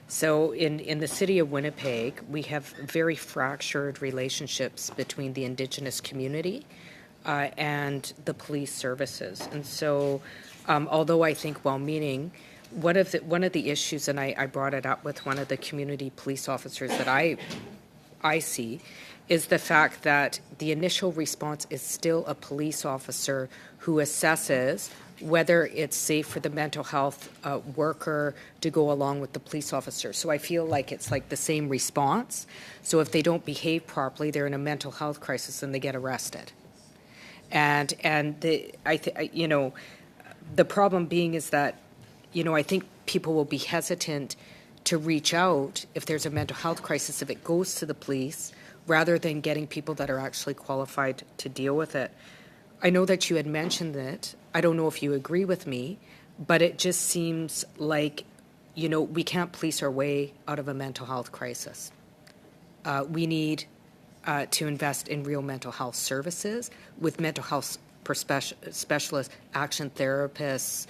So in the city of Winnipeg, we have very fractured relationships between the Indigenous community and the police services. And so, although I think well-meaning, one of the issues, and I brought it up with one of the community police officers that I see, is the fact that the initial response is still a police officer who assesses whether it's safe for the mental health worker to go along with the police officer. So I feel like it's like the same response. So if they don't behave properly, they're in a mental health crisis and they get arrested. And the problem being is that, I think people will be hesitant to reach out if there's a mental health crisis, if it goes to the police rather than getting people that are actually qualified to deal with it. I know that you had mentioned it. I don't know if you agree with me, but it just seems like, we can't police our way out of a mental health crisis. We need to invest in real mental health services with mental health specialists, action therapists,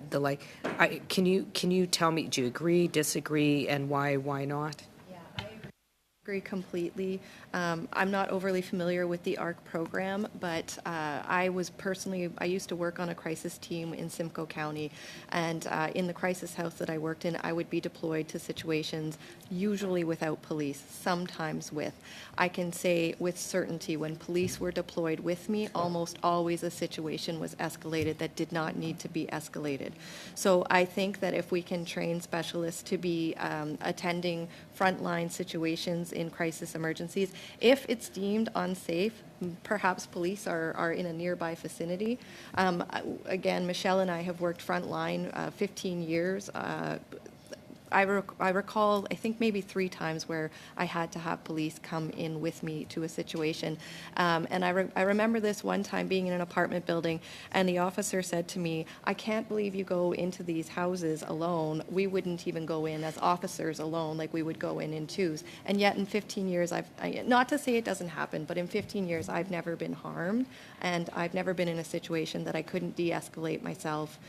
the like. Can you tell me, do you agree, disagree, and why not? Agree completely. I'm not overly familiar with the ARC program, but I used to work on a crisis team in Simcoe County, and in the crisis house that I worked in, I would be deployed to situations usually without police, sometimes with. I can say with certainty when police were deployed with me, almost always a situation was escalated that did not need to be escalated. So I think that if we can train specialists to be attending frontline situations in crisis emergencies, if it's deemed unsafe, perhaps police are in a nearby vicinity. Again, Michelle and I have worked frontline 15 years. I recall, I think maybe 3 times where I had to have police come in with me to a situation. And I remember this one time being in an apartment building, and the officer said to me, "I can't believe you go into these houses alone. We wouldn't even go in as officers alone, like we would go in twos." And yet in 15 years, not to say it doesn't happen, but in 15 years, I've never been harmed, and I've never been in a situation that I couldn't de-escalate myself.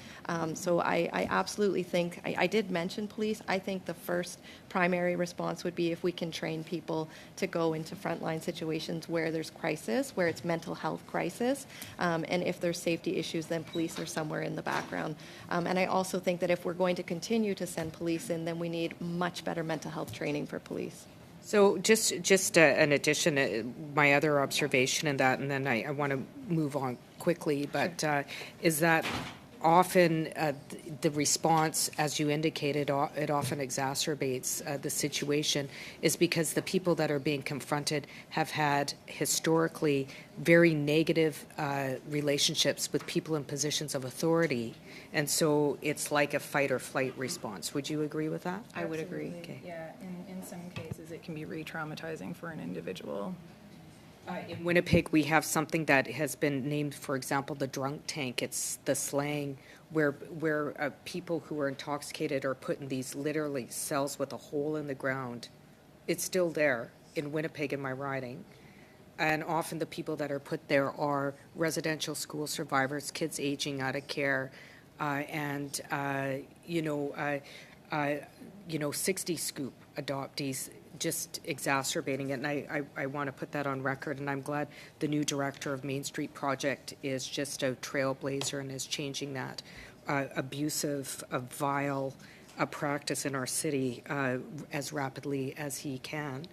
So I absolutely think, I did mention police. I think the first primary response would be if we can train people to go into frontline situations where there's crisis, where it's mental health crisis, and if there's safety issues, then police are somewhere in the background. And I also think that if we're going to continue to send police in, then we need much better mental health training for police. So just an addition, my other observation in that, and then I want to move on quickly, but is that often the response, as you indicated, it often exacerbates the situation, is because the people that are being confronted have had historically very negative relationships with people in positions of authority. And so it's like a fight or flight response. Would you agree with that? I would agree. Okay. Yeah, in some cases it can be re-traumatizing for an individual. In Winnipeg, we have something that has been named, for example, the drunk tank. It's the slang where people who are intoxicated are put in these literally cells with a hole in the ground. It's still there in Winnipeg in my riding. And often the people that are put there are residential school survivors, kids aging out of care, and 60 scoop adoptees, just exacerbating it. And I want to put that on record, and I'm glad the new director of Main Street Project is just a trailblazer and is changing that abusive, vile practice in our city as rapidly as he can.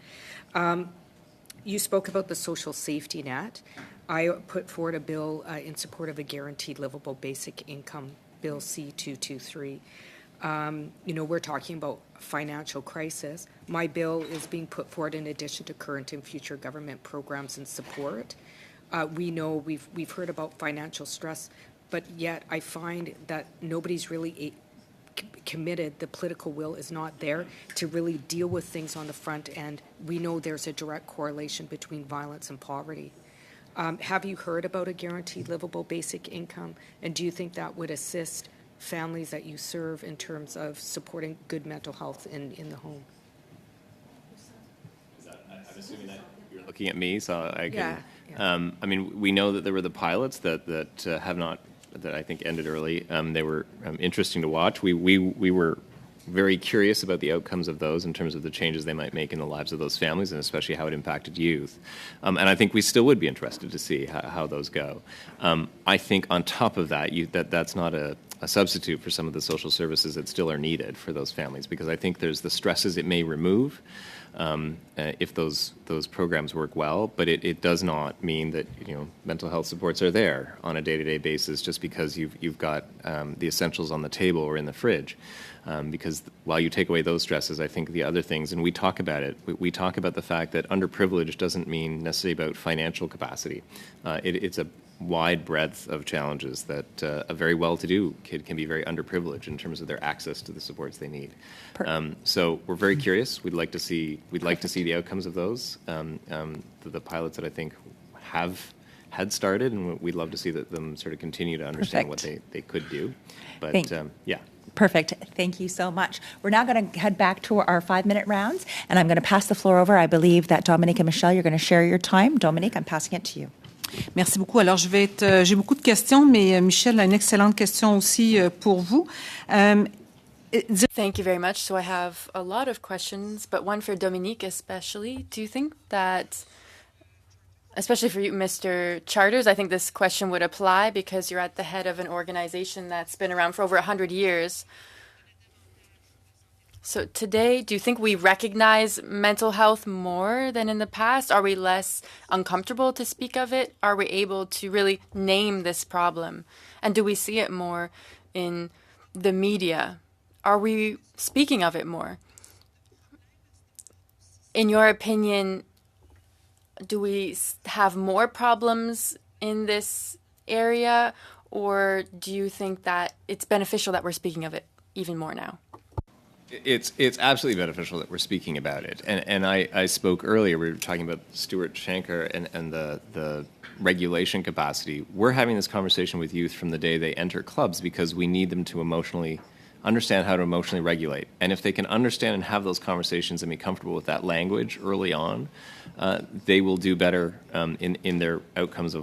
You spoke about the social safety net. I put forward a bill in support of a guaranteed livable basic income, Bill C-223. We're talking about financial crisis. My bill is being put forward in addition to current and future government programs and support. We know we've heard about financial stress, but yet I find that nobody's really committed. The political will is not there to really deal with things on the front end. We know there's a direct correlation between violence and poverty. Have you heard about a guaranteed livable basic income? And do you think that would assist families that you serve in terms of supporting good mental health in the home? I'm assuming that you're looking at me, so I can. Yeah. I mean, we know that there were the pilots that have not, that I think ended early. They were interesting to watch. We were very curious about the outcomes of those in terms of the changes they might make in the lives of those families, and especially how it impacted youth. And I think we still would be interested to see how those go. I think on top of that, that's not a substitute for some of the social services that still are needed for those families, because I think there's the stresses it may remove if those programs work well, but it does not mean that mental health supports are there on a day-to-day basis just because you've got the essentials on the table or in the fridge. Because while you take away those stresses, I think the other things, and we talk about it, we talk about the fact that underprivileged doesn't mean necessarily about financial capacity. It's wide breadth of challenges that a very well-to-do kid can be very underprivileged in terms of their access to the supports they need. So we're very curious. We'd like to see the outcomes of those. The pilots that I think had started, and we'd love to see them sort of continue to understand what they could do. But yeah. Perfect. Thank you so much. We're now going to head back to our 5-minute rounds, and I'm going to pass the floor over. I believe that Dominique and Michelle, you're going to share your time. Dominique, I'm passing it to you. Merci beaucoup. Alors, j'ai beaucoup de questions, mais Michel a une excellente question aussi pour vous. Thank you very much. So I have a lot of questions, but one for Dominique especially. Do you think that, especially for you, Mr. Charters, I think this question would apply because you're at the head of an organization that's been around for over 100 years. So today, do you think we recognize mental health more than in the past? Are we less uncomfortable to speak of it? Are we able to really name this problem? And do we see it more in the media? Are we speaking of it more? In your opinion, do we have more problems in this area, or do you think that it's beneficial that we're speaking of it even more now? It's absolutely beneficial that we're speaking about it. And I spoke earlier, we were talking about Stuart Shanker and the regulation capacity. We're having this conversation with youth from the day they enter clubs because we need them to understand how to emotionally regulate. And if they can understand and have those conversations and be comfortable with that language early on, they will do better in their outcomes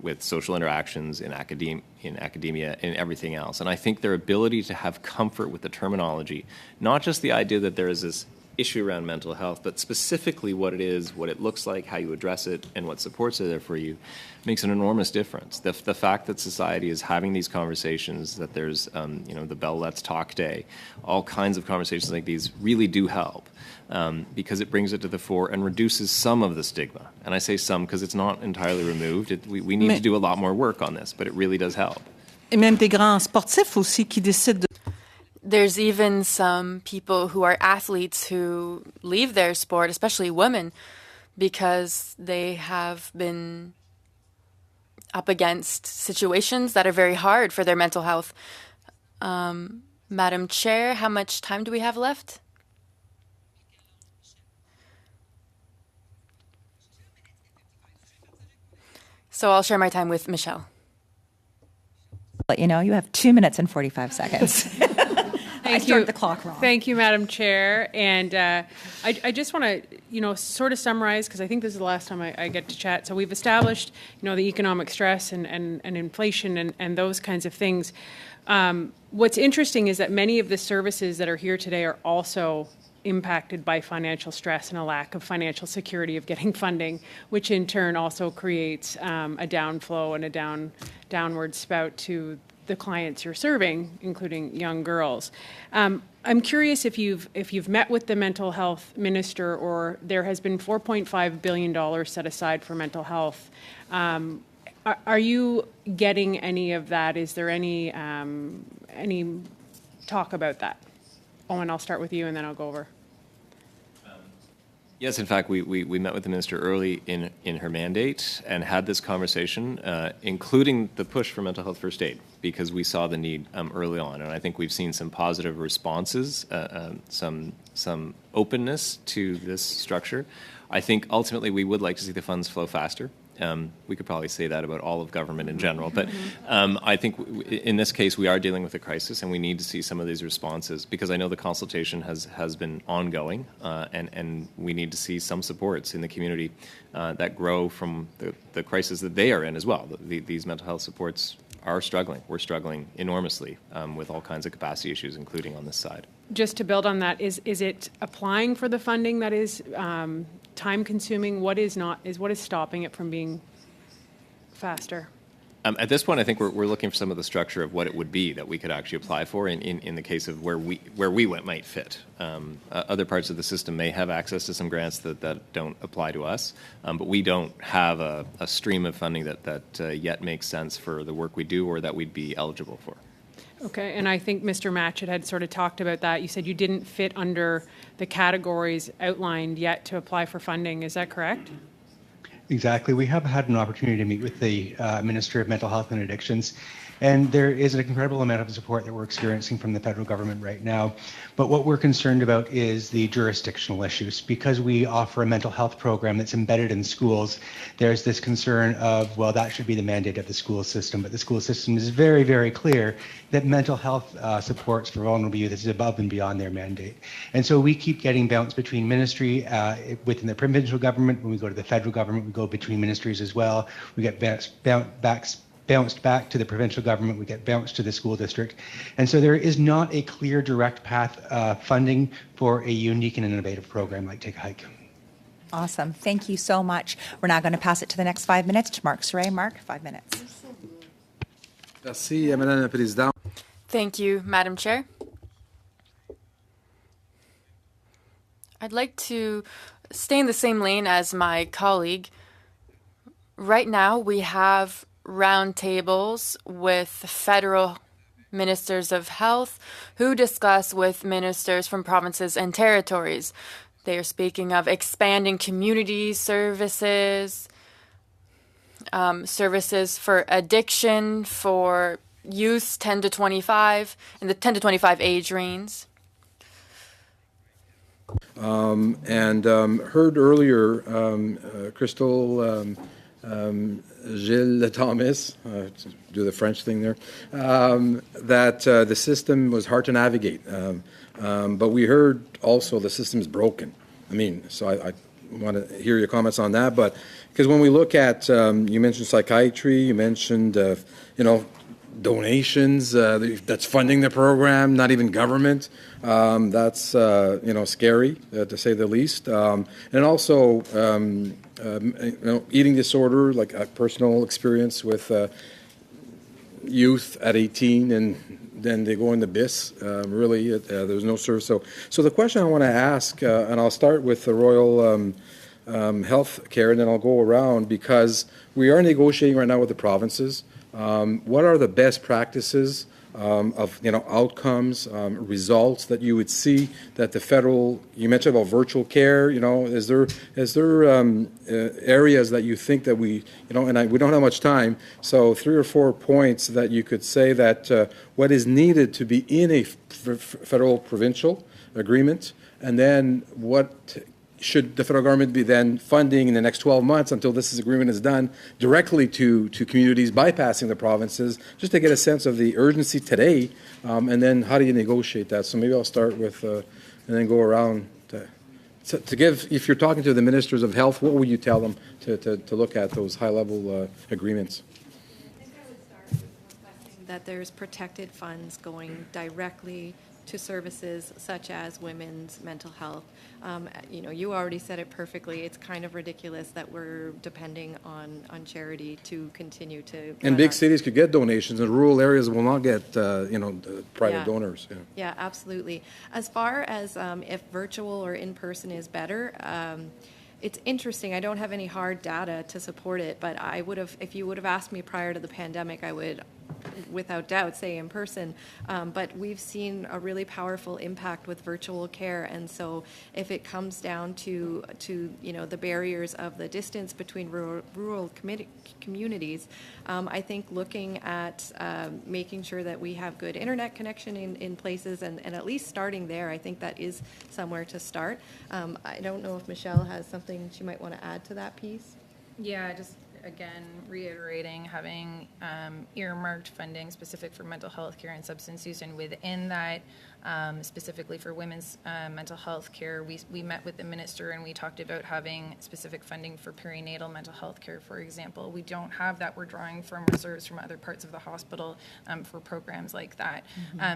with social interactions, in academia, in everything else. And I think their ability to have comfort with the terminology, not just the idea that there is this issue around mental health, but specifically what it is, what it looks like, how you address it, and what supports are there for you, makes an enormous difference. The fact that society is having these conversations, that there's the Bell Let's Talk Day, all kinds of conversations like these really do help. Because it brings it to the fore and reduces some of the stigma. And I say some because it's not entirely removed. We need to do a lot more work on this, but it really does help. Et même des grands sportifs aussi qui décident de... There's even some people who are athletes who leave their sport, especially women, because they have been up against situations that are very hard for their mental health. Madam Chair, how much time do we have left? So I'll share my time with Michelle. Let you know, you have 2 minutes and 45 seconds. I started the clock wrong. Thank you, Madam Chair. And I just want to, sort of summarize, because I think this is the last time I get to chat. So we've established, the economic stress and inflation and those kinds of things. What's interesting is that many of the services that are here today are also impacted by financial stress and a lack of financial security of getting funding, which in turn also creates a downflow and a downward spout to the clients you're serving, including young girls. I'm curious if you've met with the mental health minister, or there has been $4.5 billion set aside for mental health. Are you getting any of that? Is there any talk about that? Owen, I'll start with you and then I'll go over. Yes, in fact, we met with the minister early in her mandate and had this conversation, including the push for mental health first aid, because we saw the need early on. And I think we've seen some positive responses, some openness to this structure. I think ultimately we would like to see the funds flow faster. We could probably say that about all of government in general, but I think in this case we are dealing with a crisis, and we need to see some of these responses, because I know the consultation has been ongoing, and we need to see some supports in the community that grow from the crisis that they are in as well. These mental health supports are struggling. We're struggling enormously with all kinds of capacity issues, including on this side. Just to build on that, is it applying for the funding that is time-consuming? What is stopping it from being faster? At this point, I think we're looking for some of the structure of what it would be that we could actually apply for in the case of where we might fit. Other parts of the system may have access to some grants that don't apply to us, but we don't have a stream of funding that yet makes sense for the work we do or that we'd be eligible for. Okay, and I think Mr. Matchett had sort of talked about that. You said you didn't fit under the categories outlined yet to apply for funding. Is that correct? Exactly. We have had an opportunity to meet with the Minister of Mental Health and Addictions, and there is an incredible amount of support that we're experiencing from the federal government right now. But what we're concerned about is the jurisdictional issues. Because we offer a mental health program that's embedded in schools, there's this concern of, well, that should be the mandate of the school system. But the school system is very, very clear that mental health supports for vulnerable youth is above and beyond their mandate. And so we keep getting bounced between ministry within the provincial government. When we go to the federal government, we go between ministries as well. We get bounced back to the provincial government, we get bounced to the school district. And so there is not a clear direct path funding for a unique and innovative program like Take a Hike. Awesome. Thank you so much. We're now going to pass it to the next 5 minutes to Mark Saray. Mark, 5 minutes. Merci, Madame la Présidente. Thank you, Madam Chair. I'd like to stay in the same lane as my colleague. Right now, we have roundtables with federal ministers of health who discuss with ministers from provinces and territories. They are speaking of expanding community services, services for addiction for youth 10 to 25, in the 10 to 25 age range. Heard earlier, Crystal Gilles Thomas, do the French thing there, that the system was hard to navigate. But we heard also the system is broken. I mean, so I want to hear your comments on that. But because when we look at, you mentioned psychiatry, you mentioned, donations that's funding the program, not even government. That's scary to say the least. And also eating disorder, like a personal experience with youth at 18, and then they go into BIS. Really, there's no service. So the question I want to ask, and I'll start with the Royal Health Care, and then I'll go around, because we are negotiating right now with the provinces. What are the best practices of outcomes, results that you would see that the federal? You mentioned about virtual care. Is there areas that you think that we we don't have much time, so 3 or 4 points that you could say that what is needed to be in a federal provincial agreement, and then what should the federal government be then funding in the next 12 months until this agreement is done directly to communities, bypassing the provinces, just to get a sense of the urgency today, and then how do you negotiate that? So maybe I'll start with, and then go around to give, if you're talking to the ministers of health, what would you tell them to look at those high-level agreements? I think I would start with requesting that there's protected funds going directly to services such as women's mental health. You already said it perfectly. It's kind of ridiculous that we're depending on charity to continue to. And big cities could get donations, and rural areas will not get, private donors. Yeah, absolutely. As far as if virtual or in person is better, it's interesting. I don't have any hard data to support it, but I would have, if you would have asked me prior to the pandemic, I would, without doubt, say in person. But we've seen a really powerful impact with virtual care, and so if it comes down to the barriers of the distance between rural communities, I think looking at making sure that we have good internet connection in places, and at least starting there, I think that is somewhere to start. I don't know if Michelle has something she might want to add to that piece. Yeah, just again reiterating having earmarked funding specific for mental health care and substance use, and within that specifically for women's mental health care, we met with the minister and we talked about having specific funding for perinatal mental health care, for example. We don't have that. We're drawing from reserves from other parts of the hospital for programs like that.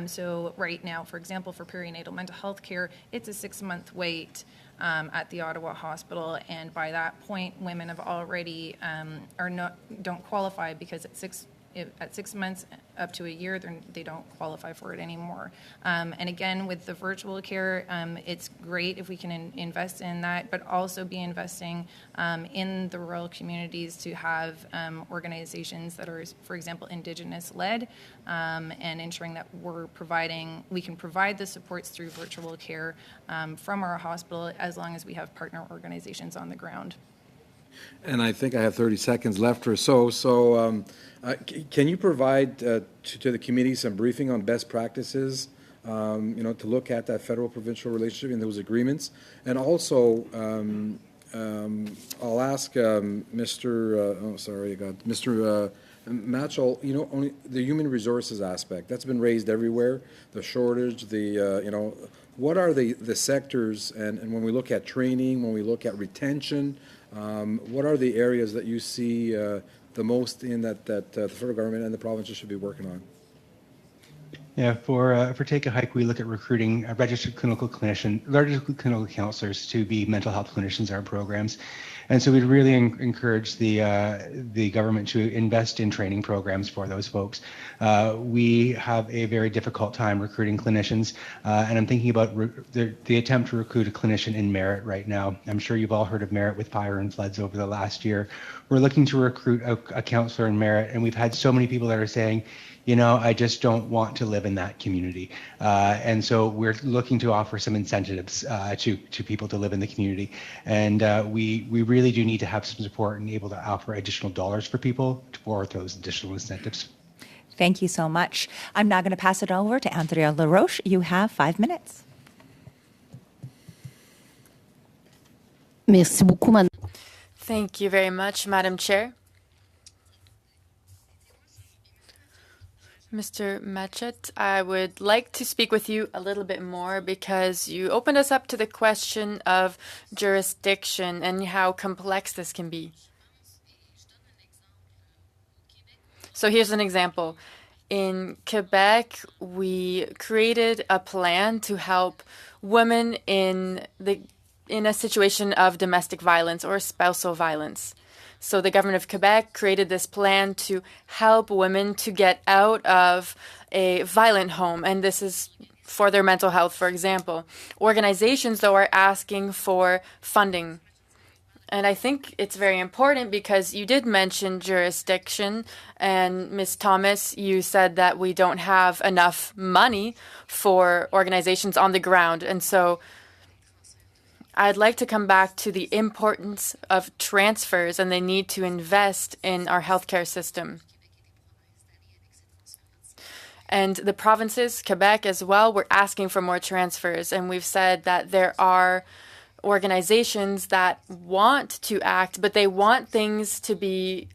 So right now, for example, for perinatal mental health care, it's a 6-month wait at the Ottawa Hospital, and by that point, women have already don't qualify, because at 6 months up to a year, they don't qualify for it anymore. And again, with the virtual care, it's great if we can invest in that, but also be investing in the rural communities to have organizations that are, for example, Indigenous-led, and ensuring that we can provide the supports through virtual care from our hospital, as long as we have partner organizations on the ground. and I think I have 30 seconds left or so. So can you provide to the committee some briefing on best practices, to look at that federal-provincial relationship in those agreements? And also, I'll ask Mr. Matchell, only the human resources aspect, that's been raised everywhere, the shortage, what are the sectors, and when we look at training, when we look at retention, what are the areas that you see the most in that the federal government and the provinces should be working on? Yeah, for Take a Hike, we look at recruiting registered clinical counselors to be mental health clinicians in our programs. And so we'd really encourage the government to invest in training programs for those folks. We have a very difficult time recruiting clinicians, and I'm thinking about the attempt to recruit a clinician in Merritt right now. I'm sure you've all heard of Merritt with fire and floods over the last year. We're looking to recruit a counselor in Merritt, and we've had so many people that are saying, I just don't want to live in that community. And so we're looking to offer some incentives to people to live in the community. And we really do need to have some support and able to offer additional dollars for people for those additional incentives. Thank you so much. I'm now going to pass it over to Andrea LaRoche. You have 5 minutes. Merci beaucoup, Madame. Thank you very much, Madam Chair. Mr. Matchett, I would like to speak with you a little bit more because you opened us up to the question of jurisdiction and how complex this can be. So here's an example. In Quebec, we created a plan to help women in a situation of domestic violence or spousal violence. So the government of Quebec created this plan to help women to get out of a violent home, and this is for their mental health, for example. Organizations, though, are asking for funding. And I think it's very important because you did mention jurisdiction, and Ms. Thomas, you said that we don't have enough money for organizations on the ground. And so I'd like to come back to the importance of transfers and the need to invest in our healthcare system. And the provinces, Quebec as well, we're asking for more transfers. And we've said that there are organizations that want to act, but they want things to be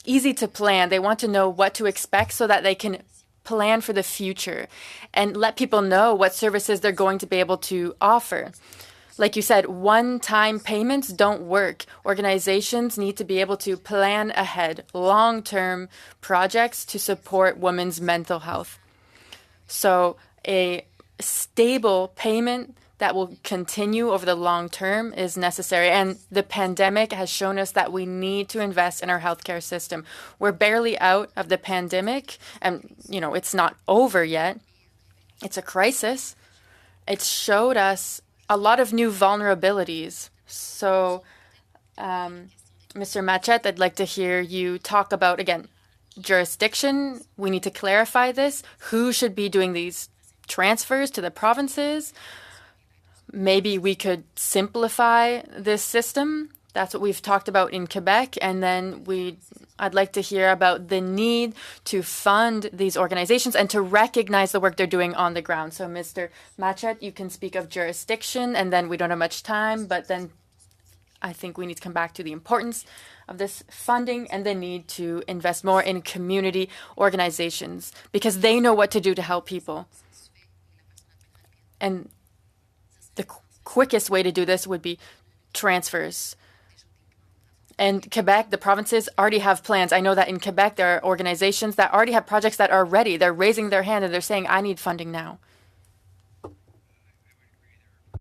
easy to plan. They want to know what to expect so that they can plan for the future and let people know what services they're going to be able to offer. Like you said, one-time payments don't work. Organizations need to be able to plan ahead, long-term projects to support women's mental health. So a stable payment that will continue over the long term is necessary. And the pandemic has shown us that we need to invest in our healthcare system. We're barely out of the pandemic, and it's not over yet. It's a crisis. It showed us a lot of new vulnerabilities. So, Mr. Matchett, I'd like to hear you talk about, again, jurisdiction. We need to clarify this. Who should be doing these transfers to the provinces? Maybe we could simplify this system. That's what we've talked about in Quebec. And then I'd like to hear about the need to fund these organizations and to recognize the work they're doing on the ground. So, Mr. Matchett, you can speak of jurisdiction, and then we don't have much time, but then I think we need to come back to the importance of this funding and the need to invest more in community organizations because they know what to do to help people. And the quickest way to do this would be transfers. And Quebec, the provinces already have plans. I know that in Quebec, there are organizations that already have projects that are ready. They're raising their hand and they're saying, I need funding now.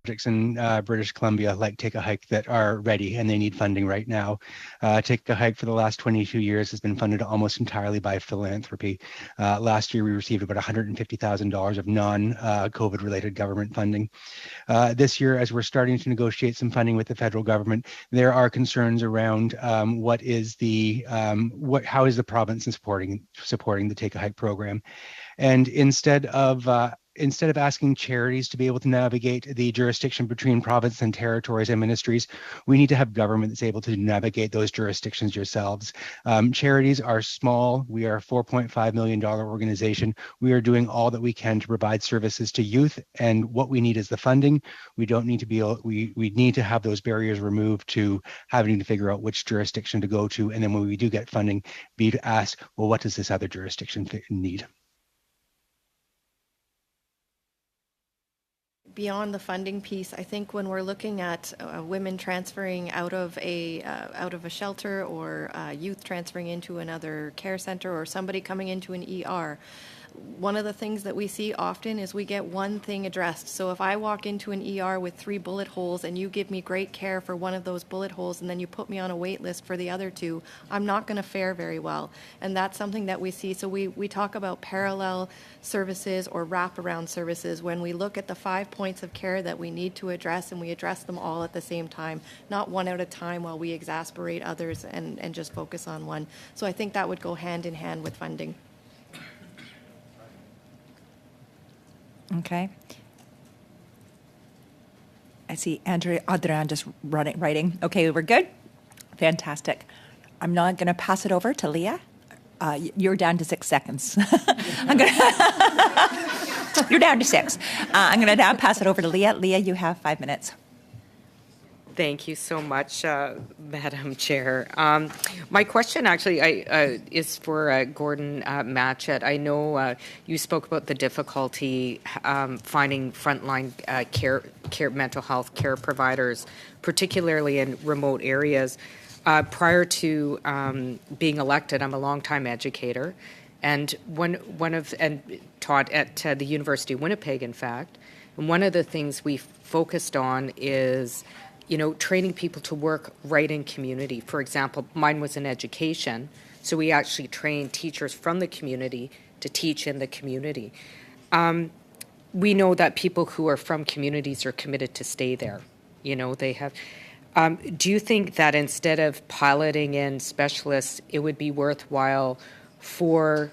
Projects in British Columbia, like Take a Hike, that are ready and they need funding right now. Take a Hike for the last 22 years has been funded almost entirely by philanthropy. Last year, we received about $150,000 of non-COVID related government funding. This year, as we're starting to negotiate some funding with the federal government, there are concerns around how is the province in supporting the Take a Hike program. And instead of instead of asking charities to be able to navigate the jurisdiction between province and territories and ministries, we need to have government that's able to navigate those jurisdictions yourselves. Charities are small. We are a $4.5 million organization. We are doing all that we can to provide services to youth, and what we need is the funding. We don't need to be able, we need to have those barriers removed to having to figure out which jurisdiction to go to, and then when we do get funding, be to ask, well, what does this other jurisdiction need? Beyond the funding piece, I think when we're looking at women transferring out of a shelter, or youth transferring into another care center, or somebody coming into an ER, one of the things that we see often is we get one thing addressed. So if I walk into an ER with 3 bullet holes and you give me great care for one of those bullet holes and then you put me on a wait list for the other 2, I'm not going to fare very well. And that's something that we see. So we talk about parallel services or wraparound services when we look at the 5 points of care that we need to address, and we address them all at the same time, not one at a time while we exasperate others and just focus on one. So I think that would go hand in hand with funding. Okay. I see Andrea Adrian just writing. Okay, we're good? Fantastic. I'm now going to pass it over to Leah. You're down to 6 seconds. You're down to 6. I'm going to now pass it over to Leah. Leah, you have 5 minutes. Thank you so much, Madam Chair. My question actually is for Gordon Matchett. I know you spoke about the difficulty finding frontline care mental health care providers, particularly in remote areas. Prior to being elected, I'm a longtime educator, and taught at the University of Winnipeg, in fact. And one of the things we focused on is training people to work right in community. For example, mine was in education, so we actually trained teachers from the community to teach in the community. We know that people who are from communities are committed to stay there. They have. Do you think that instead of piloting in specialists, it would be worthwhile for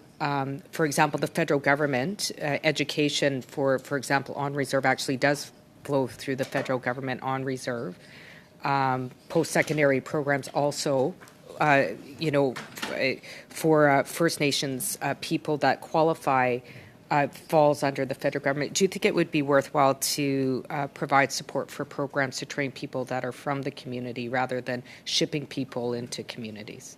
example, the federal government, education for example, on reserve actually does flow through the federal government on reserve. Post-secondary programs also, for First Nations people that qualify falls under the federal government. Do you think it would be worthwhile to provide support for programs to train people that are from the community rather than shipping people into communities?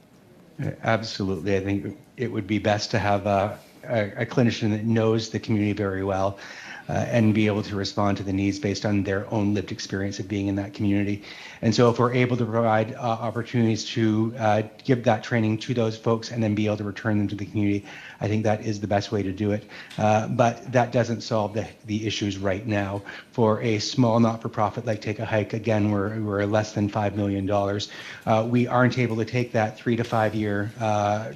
Absolutely. I think it would be best to have a clinician that knows the community very well and be able to respond to the needs based on their own lived experience of being in that community. And so if we're able to provide opportunities to give that training to those folks and then be able to return them to the community, I think that is the best way to do it. But that doesn't solve the issues right now. For a small not-for-profit like Take a Hike, again, we're less than $5 million. We aren't able to take that 3 to 5 year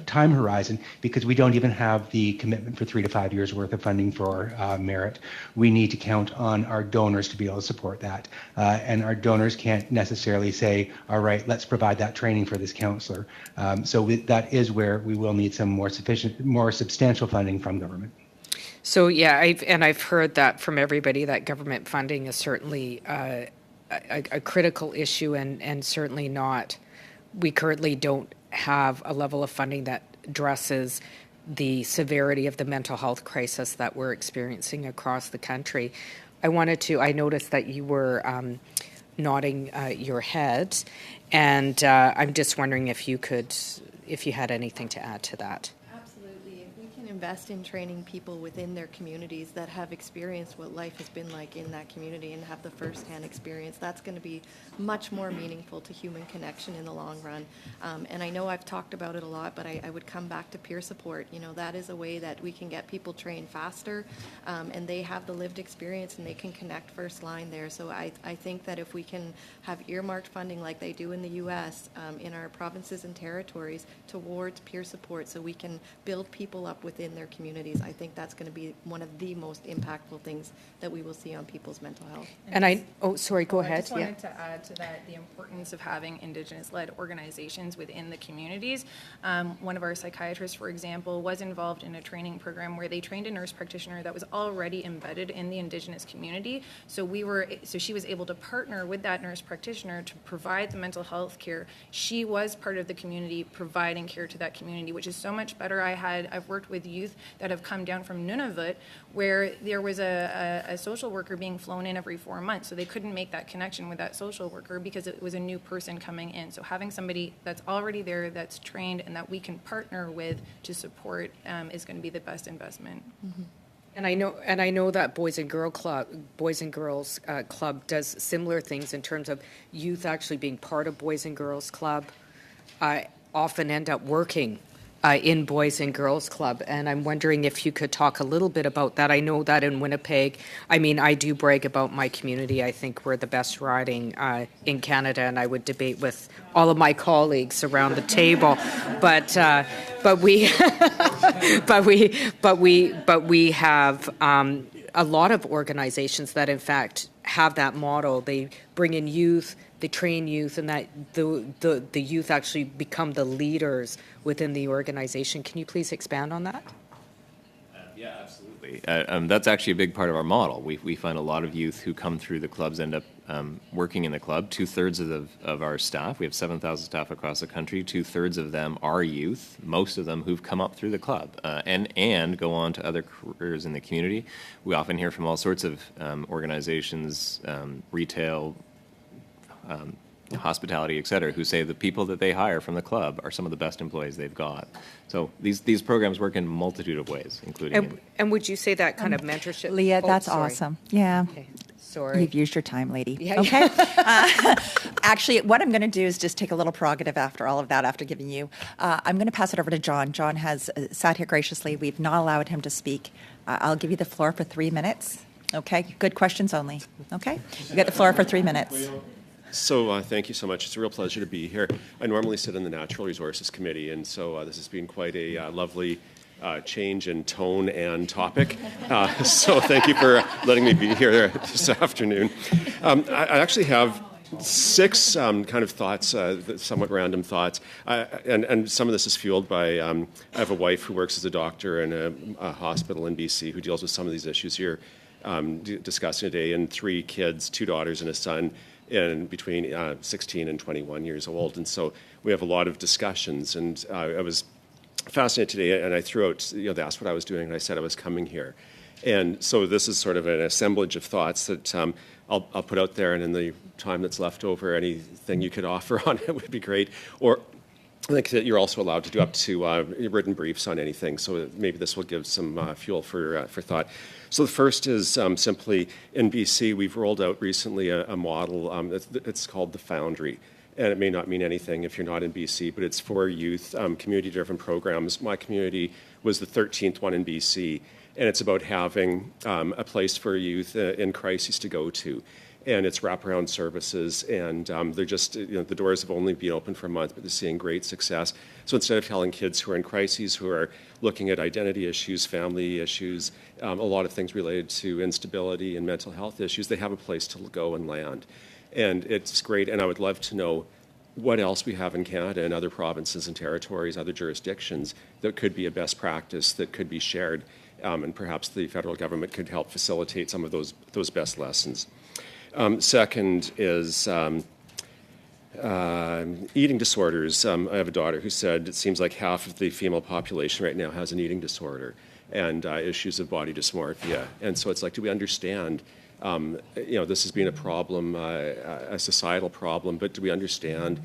time horizon because we don't even have the commitment for 3 to 5 years worth of funding for merit. We need to count on our donors to be able to support that. And our donors can't necessarily say, all right, let's provide that training for this counselor. That is where we will need some more substantial funding from government. So yeah, I've heard that from everybody that government funding is certainly a critical issue, and certainly not. We currently don't have a level of funding that addresses the severity of the mental health crisis that we're experiencing across the country. I noticed that you were nodding your head, and I'm just wondering if you had anything to add to that. Absolutely. If we can invest in training people within their communities that have experienced what life has been like in that community and have the first-hand experience, that's going to be much more meaningful to human connection in the long run. And I know I've talked about it a lot, but I would come back to peer support. That is a way that we can get people trained faster, and they have the lived experience and they can connect first line there. So I think that if we can have earmarked funding like they do in the U.S. In our provinces and territories towards peer support, so we can build people up within in their communities. I think that's going to be one of the most impactful things that we will see on people's mental health. Sorry, go ahead. I just wanted to add to that the importance of having Indigenous-led organizations within the communities. One of our psychiatrists, for example, was involved in a training program where they trained a nurse practitioner that was already embedded in the Indigenous community. So she was able to partner with that nurse practitioner to provide the mental health care. She was part of the community providing care to that community, which is so much better. I've worked with youth that have come down from Nunavut where there was a social worker being flown in every 4 months, so they couldn't make that connection with that social worker because it was a new person coming in. So having somebody that's already there, that's trained, and that we can partner with to support is going to be the best investment. Mm-hmm. And I know that Boys and Girls Club does similar things in terms of youth actually being part of Boys and Girls Club. Often end up working in Boys and Girls Club, and I'm wondering if you could talk a little bit about that. I know that in Winnipeg, I mean, I do brag about my community. I think we're the best riding in Canada, and I would debate with all of my colleagues around the table. But we have a lot of organizations that, in fact, have that model. They bring in youth, they train youth, and that the youth actually become the leaders within the organization. Can you please expand on that? Yeah, absolutely. That's actually a big part of our model. We find a lot of youth who come through the clubs end up working in the club. 2/3 of our staff, we have 7,000 staff across the country, 2/3 of them are youth, most of them who've come up through the club and go on to other careers in the community. We often hear from all sorts of organizations, retail, hospitality, et cetera, who say the people that they hire from the club are some of the best employees they've got. So these programs work in a multitude of ways, including... And would you say that kind of mentorship... Leah, that's awesome. Yeah. Okay. Sorry. You've used your time, lady. Yeah. Okay. Actually, what I'm going to do is just take a little prerogative after all of that, after giving you. I'm going to pass it over to John. John has sat here graciously. We've not allowed him to speak. I'll give you the floor for 3 minutes. Okay? Good questions only. Okay? You get the floor for 3 minutes. So thank you so much. It's a real pleasure to be here. I normally sit in the Natural Resources Committee, and so this has been quite a lovely change in tone and topic. So thank you for letting me be here this afternoon. I actually have 6 kind of thoughts, somewhat random thoughts, and some of this is fueled by, I have a wife who works as a doctor in a hospital in BC who deals with some of these issues here, discussing today, and 3 kids, 2 daughters and a son, in between 16 and 21 years old. And so we have a lot of discussions, and I was fascinated today, and I threw out, they asked what I was doing, and I said I was coming here. And so this is sort of an assemblage of thoughts that I'll put out there, and in the time that's left over, anything you could offer on it would be great. Or I think that you're also allowed to do up to written briefs on anything, so maybe this will give some fuel for thought. So the first is simply, in BC, we've rolled out recently a model. It's called the Foundry. And it may not mean anything if you're not in BC, but it's for youth, community-driven programs. My community was the 13th one in BC, and it's about having a place for youth in crises to go to. And it's wraparound services, and they're just, the doors have only been open for a month, but they're seeing great success. So instead of telling kids who are in crises, who are looking at identity issues, family issues, a lot of things related to instability and mental health issues, they have a place to go and land. And it's great, and I would love to know what else we have in Canada and other provinces and territories, other jurisdictions, that could be a best practice that could be shared, and perhaps the federal government could help facilitate some of those best lessons. Second is eating disorders. I have a daughter who said it seems like half of the female population right now has an eating disorder and issues of body dysmorphia. And so it's like, do we understand, this has been a problem, a societal problem, but do we understand,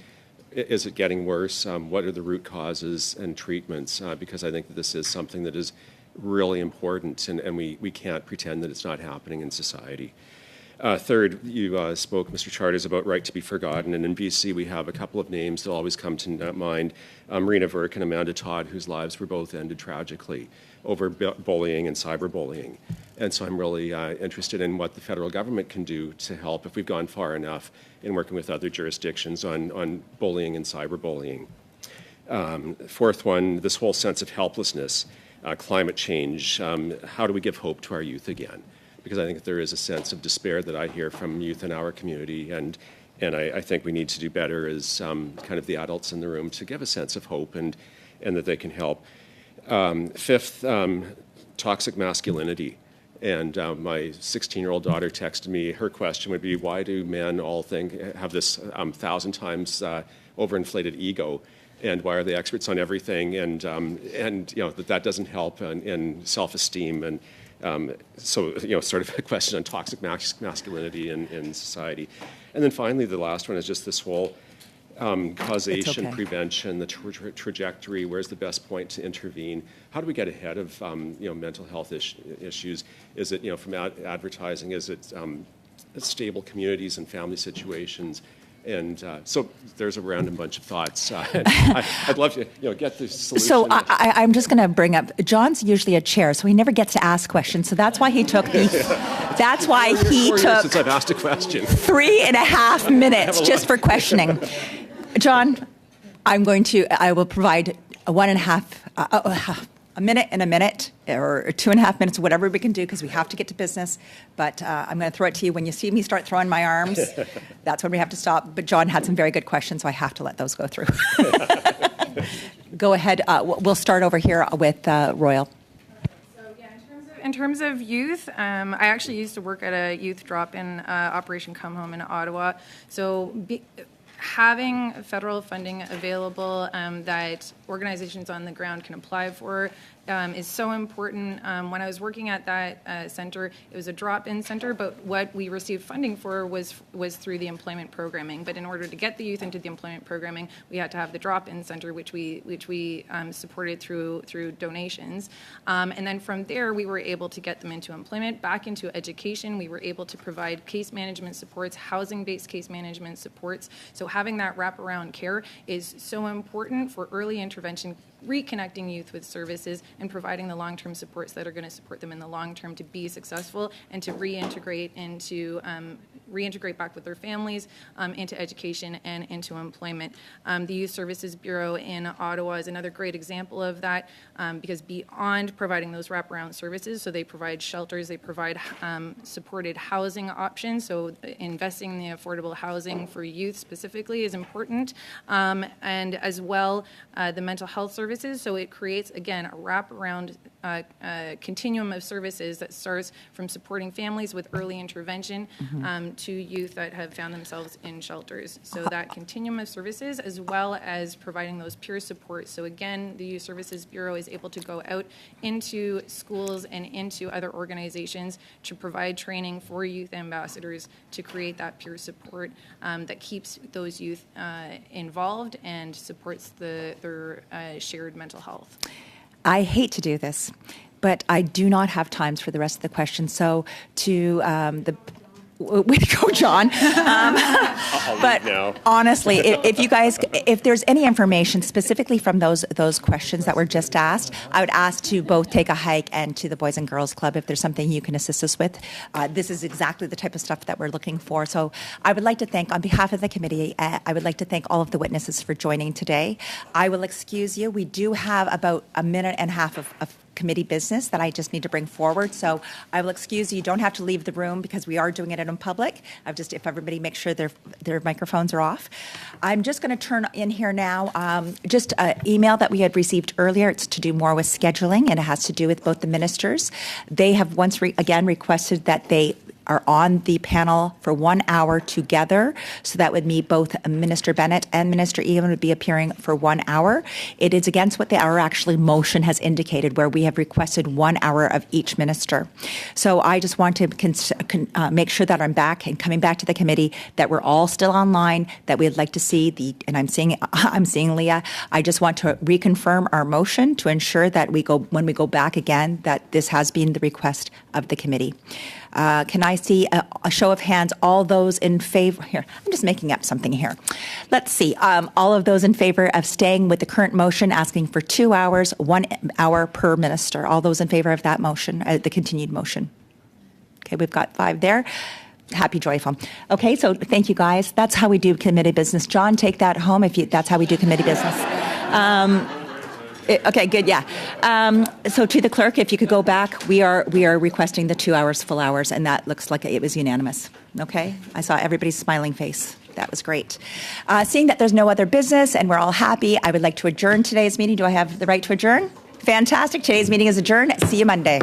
is it getting worse? What are the root causes and treatments? Because I think that this is something that is really important, and we can't pretend that it's not happening in society. Third, you spoke, Mr. Charters, about right to be forgotten, and in BC we have a couple of names that always come to mind, Marina Verk and Amanda Todd, whose lives were both ended tragically over bullying and cyberbullying. And so I'm really interested in what the federal government can do to help, if we've gone far enough in working with other jurisdictions on bullying and cyberbullying. Fourth one, this whole sense of helplessness. climate change. How do we give hope to our youth again? Because I think there is a sense of despair that I hear from youth in our community, and I think we need to do better as kind of the adults in the room to give a sense of hope and that they can help. Fifth, toxic masculinity. And my 16-year-old daughter texted me, her question would be, why do men all have this 1,000 times overinflated ego? And why are they experts on everything? And that doesn't help in self-esteem. And so, sort of a question on toxic masculinity in society. And then finally, the last one is just this whole causation, prevention, the trajectory, where's the best point to intervene? How do we get ahead of mental health issues? Is it from advertising? Is it stable communities and family situations? And so there's a random bunch of thoughts. I'd love to get the solution. So I'm just going to bring up, John's usually a chair, so he never gets to ask questions. So that's why he took that's why he took since I've asked a question. 3.5 minutes just for questioning. John, I will provide a minute and a minute, or 2.5 minutes, whatever we can do, because we have to get to business. But I'm going to throw it to you. When you see me start throwing my arms, that's when we have to stop. But John had some very good questions, so I have to let those go through. Go ahead. We'll start over here with Royal. In terms of youth, I actually used to work at a youth drop-in Operation Come Home in Ottawa. So having federal funding available that organizations on the ground can apply for is so important. When I was working at that center, it was a drop-in center, but what we received funding for was through the employment programming. But in order to get the youth into the employment programming, we had to have the drop-in center, which we supported through donations. And then from there, we were able to get them into employment, back into education. We were able to provide case management supports, housing-based case management supports. So having that wraparound care is so important for early intervention, reconnecting youth with services and providing the long-term supports that are going to support them in the long term to be successful and to reintegrate back with their families, into education and into employment. The Youth Services Bureau in Ottawa is another great example of that, because beyond providing those wraparound services, so they provide shelters, they provide supported housing options, so investing in the affordable housing for youth specifically is important, and as well the mental health services, so it creates, again, a wraparound continuum of services that starts from supporting families with early intervention to youth that have found themselves in shelters. So that continuum of services, as well as providing those peer support. So again, the Youth Services Bureau is able to go out into schools and into other organizations to provide training for youth ambassadors to create that peer support that keeps those youth involved and supports their shared mental health. I hate to do this, but I do not have times for the rest of the questions. So to way to go, John. But honestly, if there's any information specifically from those questions that were just asked, I would ask to both Take a Hike and to the Boys and Girls Club if there's something you can assist us with. This is exactly the type of stuff that we're looking for. So I would like to thank, on behalf of the committee, I would like to thank all of the witnesses for joining today. I will excuse you. We do have about a minute and a half of committee business that I just need to bring forward. So I will excuse you. You don't have to leave the room because we are doing it in public. If everybody makes sure their microphones are off. I'm just going to turn in here now. Just an email that we had received earlier. It's to do more with scheduling, and it has to do with both the ministers. They have once again requested that they are on the panel for 1 hour together. So that would mean both Minister Bennett and Minister Egan would be appearing for 1 hour. It is against what our actually motion has indicated, where we have requested 1 hour of each minister. So I just want to make sure that I'm back and coming back to the committee, that we're all still online, that we'd like to see and I'm seeing Leah. I just want to reconfirm our motion to ensure that when we go back again, that this has been the request of the committee. Can I see a show of hands? All those in favor? Here, I'm just making up something here. Let's see. All of those in favor of staying with the current motion, asking for 2 hours, 1 hour per minister. All those in favor of that motion, the continued motion. Okay, we've got 5 there. Happy, joyful. Okay, so thank you, guys. That's how we do committee business. John, take that home if that's how we do committee business. Okay, good, yeah. So to the clerk, if you could go back, we are requesting the 2 hours, full hours, and that looks like it was unanimous, okay? I saw everybody's smiling face. That was great. Seeing that there's no other business and we're all happy, I would like to adjourn today's meeting. Do I have the right to adjourn? Fantastic. Today's meeting is adjourned. See you Monday.